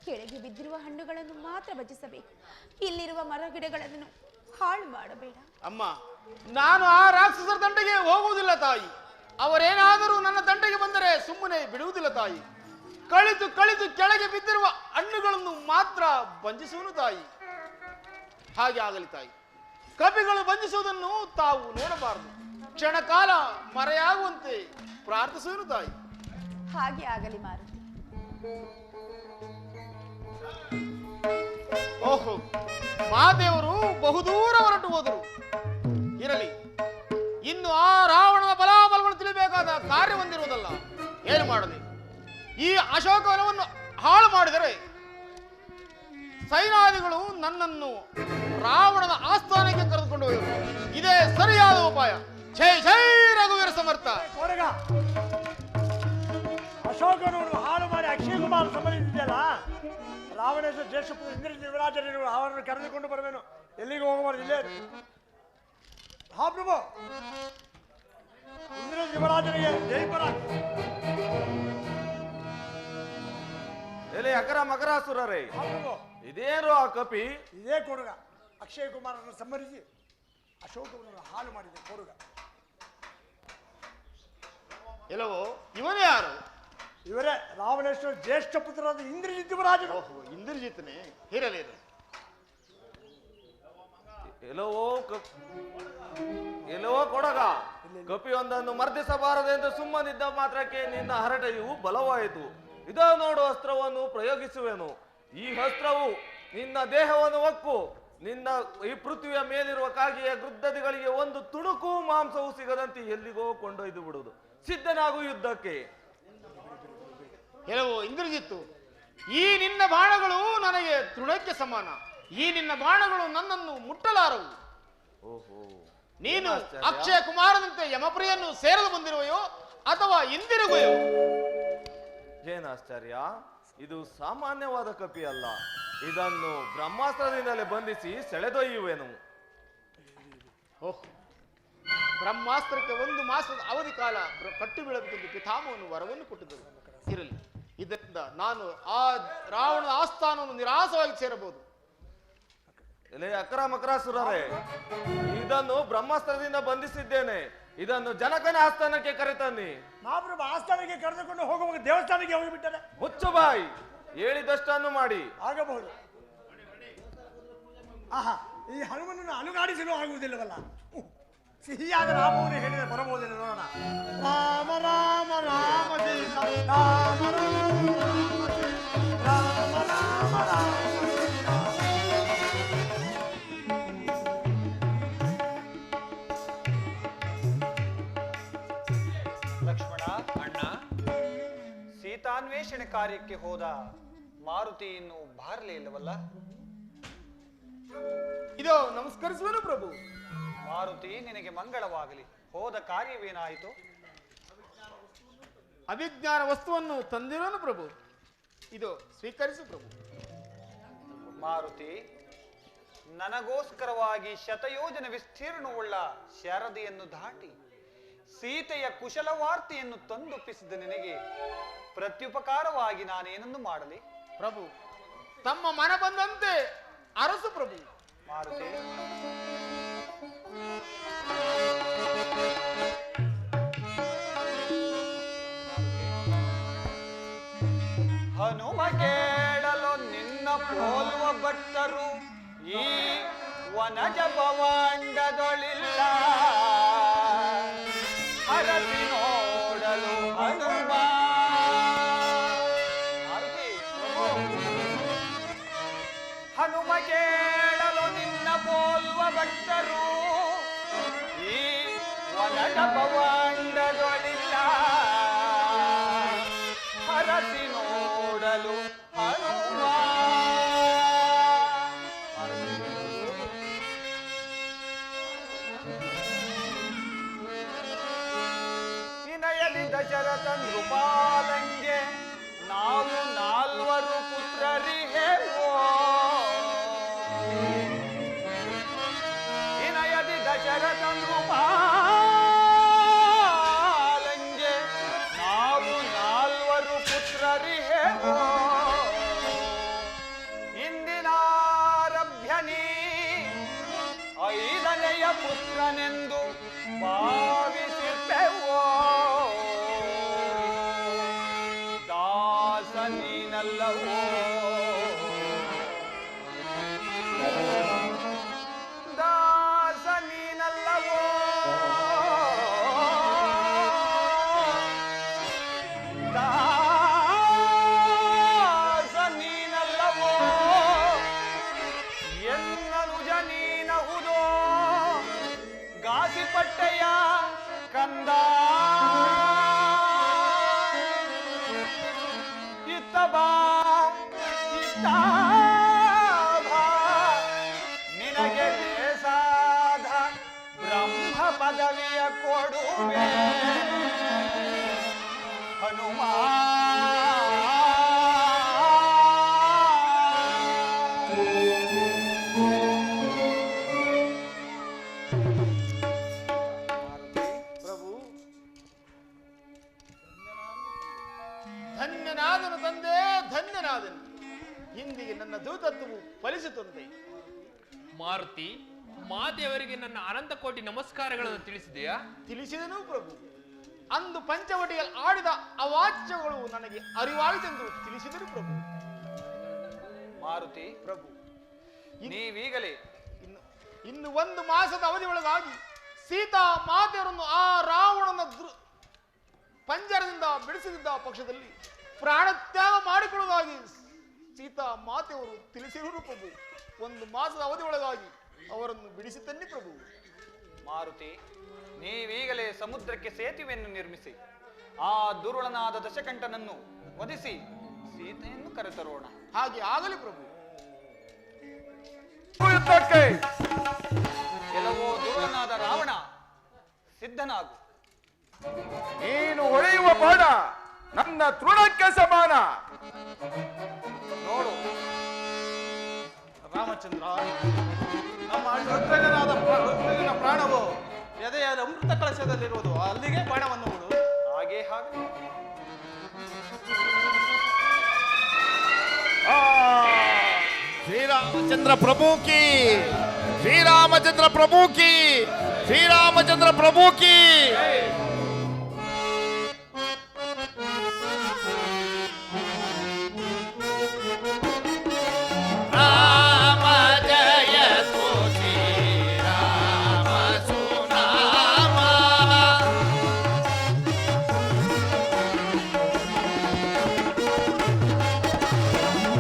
ಕೆಳಗೆ ಬಿದ್ದಿರುವ ಹಣ್ಣುಗಳನ್ನು ಮಾತ್ರ ಭಜಿಸಬೇಕು. ಇಲ್ಲಿರುವ ಮರಗಿಡಗಳನ್ನು ಹಾಳು ಮಾಡಬೇಡ. ಅಮ್ಮ, ನಾನು ಆ ರಾಕ್ಷಸರ ದಂಡೆಗೆ ಹೋಗುವುದಿಲ್ಲ ತಾಯಿ. ಅವರೇನಾದರೂ ನನ್ನ ದಂಡೆಗೆ ಬಂದರೆ ಸುಮ್ಮನೆ ಬಿಡುವುದಿಲ್ಲ ತಾಯಿ. ಕಳಿತು ಕಳಿತು ಕೆಳಗೆ ಬಿದ್ದಿರುವ ಹಣ್ಣುಗಳನ್ನು ಮಾತ್ರ ಬಂಧಿಸುವನು ತಾಯಿ. ಹಾಗೆ ಆಗಲಿ ತಾಯಿ. ಕಪಿಗಳು ಬಂಧಿಸುವುದನ್ನು ತಾವು ನೋಡಬಾರದು. ಕ್ಷಣ ಕಾಲ ಮರೆಯಾಗುವಂತೆ ಪ್ರಾರ್ಥಿಸುವನು ತಾಯಿ. ಹಾಗೆ ಆಗಲಿ ಮಾರುತಿ. ಓಹೋ, ಮಹಾದೇವರು ಬಹುದೂರ ಹೊರಟು ಹೋದರು. ಇರಲಿ, ಇನ್ನು ಆ ರಾವಣನ ಬಲಾಬಲಗಳು ತಿಳಿಬೇಕಾದ ಕಾರ್ಯ ಹೊಂದಿರುವುದಲ್ಲ. ಏನು ಮಾಡಲಿ, ಈ ಅಶೋಕವನವನ್ನು ಹಾಳು ಮಾಡಿದರೆ ಸೈನಾದಿಗಳು ನನ್ನನ್ನು ರಾವಣನ ಆಸ್ಥಾನಕ್ಕೆ ಕರೆದುಕೊಂಡು ಹೋದರು. ಇದೇ ಸರಿಯಾದ ಉಪಾಯ. ಜೈ ಜೈ ರಘುವೀರ ಸಮರ್ಥ. ಕೊರಗ ಅಶೋಕನವರು ಹಾಳು ಮಾಡಿ ಅಕ್ಷಯ ಕುಮಾರ್ ಸಂಬಂಧಿಸಿದೆಯಲ್ಲ, ರಾವಣೇಶ್ವರ ಜ್ಯೇಷ್ಠ ಇಂದ್ರಜಿತ್ ಯುವರಾಜರು ಅವರನ್ನು ಕರೆದುಕೊಂಡು ಬರಬೇನು. ಎಲ್ಲಿಗೂ ಹೋಗಬಾರ್ದು, ಇಲ್ಲೇ. ಹಾ ಪ್ರಭು, ಇಂದ್ರಜಿತ್ ಯುವರಾಜನಿಗೆ ಜೈಪುರ. ಎಲೆ ಅಕರ ಮಕರಾಸುರರೇ, ಹಾ ಪ್ರಭು, ಇದೇನು ಆ ಕಪಿ? ಇದೇ ಕೊಡುಗ ಅಕ್ಷಯ ಕುಮಾರನ್ನು ಸಂಹರಿಸಿ ಅಶೋಕವನ್ನು ಹಾಳು ಮಾಡಿದೆ ಕೊಡುಗ. ಎಲ್ಲವೋ ಇವನೇ ಯಾರು? ಇವರೇ ರಾವಣೇಶ್ವರ ಜ್ಯೇಷ್ಠ ಪುತ್ರರಾದ ಇಂದ್ರಜಿತ್ ಯುವರಾಜರು. ಓಹೋ, ಇಂದ್ರಜಿತ್ನೇ. ಇರಲಿ ಇರಲಿ. ಎಲ್ಲವೋ ಕೊಡಗ, ಕಪಿಯೊಂದನ್ನು ಮರ್ದಿಸಬಾರದೆಂದು ಸುಮ್ಮನಿದ್ದ ಮಾತ್ರಕ್ಕೆ ನಿನ್ನ ಹರಟೆಯು ಬಲವಾಯಿತು. ಇದ ನೋಡು, ಅಸ್ತ್ರವನ್ನು ಪ್ರಯೋಗಿಸುವೆನು. ಈ ಅಸ್ತ್ರವು ನಿನ್ನ ದೇಹವನ್ನು ಒಕ್ಕು ನಿನ್ನ ಈ ಪೃಥ್ವಿಯ ಮೇಲಿರುವ ಕಾಗೆಯ ಗೃದ್ದದಿಗಳಿಗೆ ಒಂದು ತುಣುಕು ಮಾಂಸವು ಸಿಗದಂತೆ ಎಲ್ಲಿಗೋ ಕೊಂಡೊಯ್ದು ಬಿಡುವುದು. ಸಿದ್ಧನಾಗು ಯುದ್ಧಕ್ಕೆ. ಕೆಲವು ಇಂದ್ರಜಿತ್ತು, ಈ ನಿನ್ನ ಬಾಣಗಳು ನನಗೆ ತೃಣಕ್ಕೆ ಸಮಾನ. ಈ ನಿನ್ನ ಬಾಣಗಳು ನನ್ನನ್ನು ಮುಟ್ಟಲಾರವು. ಓಹೋ, ನೀನು ಅಕ್ಷಯ ಕುಮಾರನಂತೆ ಯಮಪ್ರಿಯನ್ನು ಸೇರಲು ಬಂದಿರುವೆಯೋ ಅಥವಾ ಹಿಂದಿರುವೆಯೋ? ಏನಾಶ್ಚರ್ಯ, ಇದು ಸಾಮಾನ್ಯವಾದ ಕಪಿ ಅಲ್ಲ. ಇದನ್ನು ಬ್ರಹ್ಮಾಸ್ತ್ರದಿಂದಲೇ ಬಂಧಿಸಿ ಸೆಳೆದೊಯ್ಯುವೆನು. ಓಹ್, ಬ್ರಹ್ಮಾಸ್ತ್ರಕ್ಕೆ 1 ಮಾಸದ ಅವಧಿ ಕಾಲ ಕಟ್ಟು ಬೀಳಬೇಕೆಂದು ಪಿತಾಮಹನು ವರವನ್ನು ಕೊಟ್ಟಿದ್ದರು. ಇರಲಿ, ಇದರಿಂದ ನಾನು ಆ ರಾವಣನ ಆಸ್ಥಾನವನ್ನು ನಿರಾಸವಾಗಿ ಸೇರಬಹುದು. ಎಲೆ ಅಕ್ರಮಕ್ರಾಸುರರೇ, ಇದನ್ನು ಬ್ರಹ್ಮಾಸ್ತ್ರದಿಂದ ಬಂಧಿಸಿದ್ದೇನೆ. ಇದನ್ನು ಜನಕನ ಆಸ್ಥಾನಕ್ಕೆ ಕರೆತನ್ನಿ. ಮಹಾಪ್ರಭು ಆಸ್ಥಾನಕ್ಕೆ ಕರೆದುಕೊಂಡು ಹೋಗುವಾಗ ದೇವಸ್ಥಾನಕ್ಕೆ ಹೋಗಿಬಿಟ್ಟರೆ ಮುಚ್ಚು ಬಾಯಿ, ಹೇಳಿದಷ್ಟನ್ನು ಮಾಡಿ. ಆಗಬಹುದು. ಆಹಾ, ಈ ಹನುಮನನ್ನು ಅಲುಗಾಡಿಸಲು ಆಗುವುದಿಲ್ಲವಲ್ಲ. ಸಿಹಿಯಾದ ರಾಮವನ್ನು ಹೇಳಿದರೆ ಬರಬಹುದೇನು ನೋಡೋಣ. ರಾಮ ರಾಮ ರಾಮ ಸೀತ ರಾಮ ರಾಮ ರಾಮ ರಾಮ ರಾಮ ಲಕ್ಷ್ಮಣ ಅಣ್ಣ, ಸೀತಾನ್ವೇಷಣೆ ಕಾರ್ಯಕ್ಕೆ ಹೋದ ಮಾರುತಿ ಇನ್ನು ಬಾರಲೇ ಇಲ್ಲವಲ್ಲ? ಇದೋ ನಮಸ್ಕರಿಸುವನು ಪ್ರಭು. ಮಾರುತಿ, ನಿನಗೆ ಮಂಗಳವಾಗಲಿ. ಹೋದ ಕಾರ್ಯವೇನಾಯಿತು? ಅಭಿಜ್ಞಾನ ವಸ್ತುವನ್ನು ತಂದಿರೋನು ಪ್ರಭು. ಇದು ಸ್ವೀಕರಿಸು ಪ್ರಭು. ಮಾರುತಿ, ನನಗೋಸ್ಕರವಾಗಿ ಶತಯೋಜನ ವಿಸ್ತೀರ್ಣವುಳ್ಳ ಶಾರದೆಯನ್ನು ದಾಟಿ ಸೀತೆಯ ಕುಶಲವಾರ್ತೆಯನ್ನು ತಂದೊಪ್ಪಿಸಿದ ನಿನಗೆ ಪ್ರತ್ಯುಪಕಾರವಾಗಿ ನಾನೇನನ್ನು ಮಾಡಲಿ? ಪ್ರಭು, ತಮ್ಮ ಮನ ಬಂದಂತೆ ಅರಸು ಪ್ರಭು. ಮಾರುತಿ, ಹನುಮ ಕೇಳಲು ನಿನ್ನ ಪೋಲುವ ಭಟ್ಟರು ಈ ವನಜ ಭವಾಂಡದೊಳಿಲ್ಲ. ಹರಸಿ ನೋಡಲು ಹನುಮ. ಮಾರುತಿ, ಹನುಮ ಕೇಳಲು ನಿನ್ನ ಪೋಲುವ ಭಟ್ಟರು ಈ ವನಜ ಭವಾಂಡದೊಳಿಲ್ಲ. ಹರಸಿ ನೋಡಲು ಹನುಮ. ವಿನಯದಿ ದಶರಥ ನೃಪಾಲಂಗೆ ನಾವು 4 ಪುತ್ರರಿಹೇವೋ. ವಿನಯದಿ ದಶರಥ ನೃಪಾಲಂಗೆ ನಾವು 4 ಪುತ್ರರಿಹೇವೋ. ಇಂದಿನಾರಭ್ಯನಿ 5ನೆಯ ಪುತ್ರನೆಂದು ಭಾವಿಸಿರ್ಪೆವೋ. ದಾಸ ನೀನಲ್ಲವೋ, ದಾಸ ನೀನಲ್ಲವೋ. ದಾಸ ನೀನಲ್ಲವೋ, ಎನ್ನನುಜ ನೀನಹುದೋ. ಗಾಸಿಪಟ್ಟೆಯ ಕಂದ ಇತ್ತ ಬಾ, ಇತ್ತ ಬಾ. ನಿನಗೆ ದೇಸಾದ ಬ್ರಹ್ಮ ಪದವಿಯ ಕೊಡುವೆ ಹನುಮ. ಪ್ರಭು, ಧನ್ಯನಾದನು ತಂದೆ, ಧನ್ಯನಾದನು. ಇಂದಿಗೆ ನನ್ನ ದೂತತ್ವವು ಫಲಿಸುತ್ತದೆ. ಮಾರುತಿ, ಮಾತೆಯವರಿಗೆ ನನ್ನ ಅನಂತ ಕೋಟಿ ನಮಸ್ಕಾರಗಳನ್ನು ತಿಳಿಸಿದೆಯಾ? ತಿಳಿಸಿದನು ಪ್ರಭು. ಅಂದು ಪಂಚವಟಿಯಲ್ಲಿ ಆಡಿದ ಅವಾಚ್ಯಗಳು ನನಗೆ ಅರಿವಾಯಿತೆಂದು ತಿಳಿಸಿದರು ಪ್ರಭು. ಮಾರುತಿ, ಪ್ರಭು, ನೀವೀಗಲೇ ಇನ್ನು 1 ಮಾಸದ ಅವಧಿ ಒಳಗಾಗಿ ಸೀತಾ ಮಾತೆಯವರನ್ನು ಆ ರಾವಣನ ಪಂಜರದಿಂದ ಬಿಡಿಸಿದ್ದ ಪಕ್ಷದಲ್ಲಿ ಪ್ರಾಣತ್ಯಾಗ ಮಾಡಿಕೊಳ್ಳುವುದಾಗಿ ಸೀತಾ ಮಾತೆಯವರು ತಿಳಿಸಿರುವರು ಪ್ರಭು. 1 ಮಾಸದ ಅವಧಿ ಒಳಗಾಗಿ ಅವರನ್ನು ಬಿಡಿಸಿ ತನ್ನಿ ಪ್ರಭು. ಮಾರುತಿ, ನೀವೀಗಲೇ ಸಮುದ್ರಕ್ಕೆ ಸೇತುವೆಯನ್ನು ನಿರ್ಮಿಸಿ ಆ ದುರುಳನಾದ ದಶಕಂಠನನ್ನು ವಧಿಸಿ ಸೀತೆಯನ್ನು ಕರೆತರೋಣ. ಹಾಗೆ ಆಗಲಿ ಪ್ರಭು. ಕೆಲವೋ ದುರುಳನಾದ ರಾವಣ, ಸಿದ್ಧನಾಗು. ನೀನು ಹೊಳೆಯುವ ಬಾಣ ನನ್ನ ತೃಣಕ್ಕೆ ಸಮಾನ. ನೋಡು, ಶ್ರೀರಾಮಚಂದ್ರ, ನಮ್ಮ ಋತ್ವಿಜನ ಪ್ರಾಣವು ಎದೆಯ ಅಮೃತ ಕಳಶದಲ್ಲಿರುವುದು. ಅಲ್ಲಿಗೆ ಬಾಣವನ್ನು ಹೂಡು. ಹಾಗೆ ಶ್ರೀರಾಮಚಂದ್ರ ಪ್ರಭು ಕಿ, ಶ್ರೀರಾಮಚಂದ್ರ ಪ್ರಭು ಕಿ, ಶ್ರೀರಾಮಚಂದ್ರ ಪ್ರಭು ಕಿ. ರಾಮ ಜಯ ತೋ ಶ್ರೀರಾಮ ಸುನಾಮ.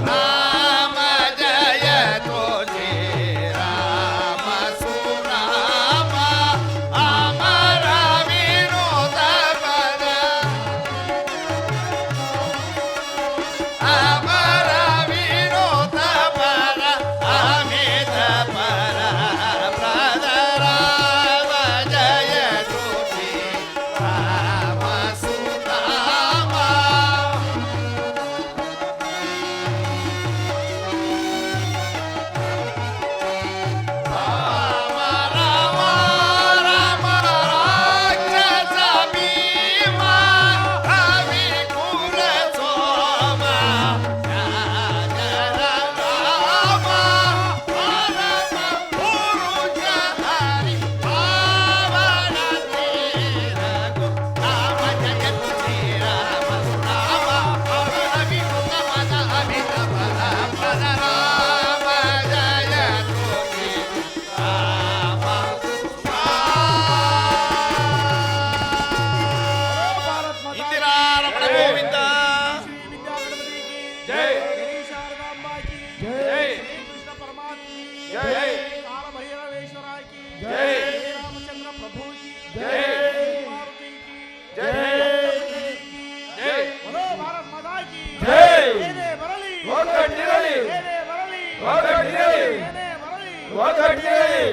ರಾಮ ಜಯ ತೋ ಶ್ರೀರಾಮ ಸುನಾಮ. ಅಮರ ವಿನೋದ ಪದ, ಅಮರ ವಿನೋದ ಪರ, ಅಮಿತ ಪರ ಪ್ರದ. ರಾಮ ಜಯ ತೋ ಶ್ರೀರಾಮ ಸುನಾಮ. ರಾಮ ರಾಮ ರಾಮ ರಾಕ್ಷಸ ಭೀಮ, ರವಿ ಕುಲ ಸೋಮ, ರಾಜರ ರಾಮ, ಪರಮ ಪುರುಷ ಹರಿ, ಪಾವನ ತೀರಗು. ರಾಮ ಜಯ ಶ್ರೀರಾಮ ರಾಮ, ಅವರ ವಿಮುಖ ಮದ ಅಮಿತ ಪದ ಪದ. ರಾಮ ಜಯ ರಾಮ ಇಂದಿರಾರಮಣ ಗೋವಿಂದ. ಜೈ ಶಾರದಾಂಬಾ ಕಿ ಜೈ, ಕೃಷ್ಣ ಪರಮಾತ್ಮ ಜೈ, ಕಾಲ ಭೈರವೇಶ್ವರ ಕಿ ಜೈ, ಶ್ರೀರಾಮಚಂದ್ರ ಪ್ರಭು ಕಿ ಜೈ, ಮಾರುತಿ ಕಿ ಜೈ, ಜೈ, ಬರೋ ಭಾರತ್ ಮಾತಾ ಕಿ ಜೈ. ಏನೇ ಬರಲಿ ಒಗ್ಗಟ್ಟಿರಲಿ, ಏನೇ ಬರಲಿ ಒಗ್ಗಟ್ಟಿರಲಿ, ಏನೇ ಬರಲಿ ಒಗ್ಗಟ್ಟಿರಲಿ.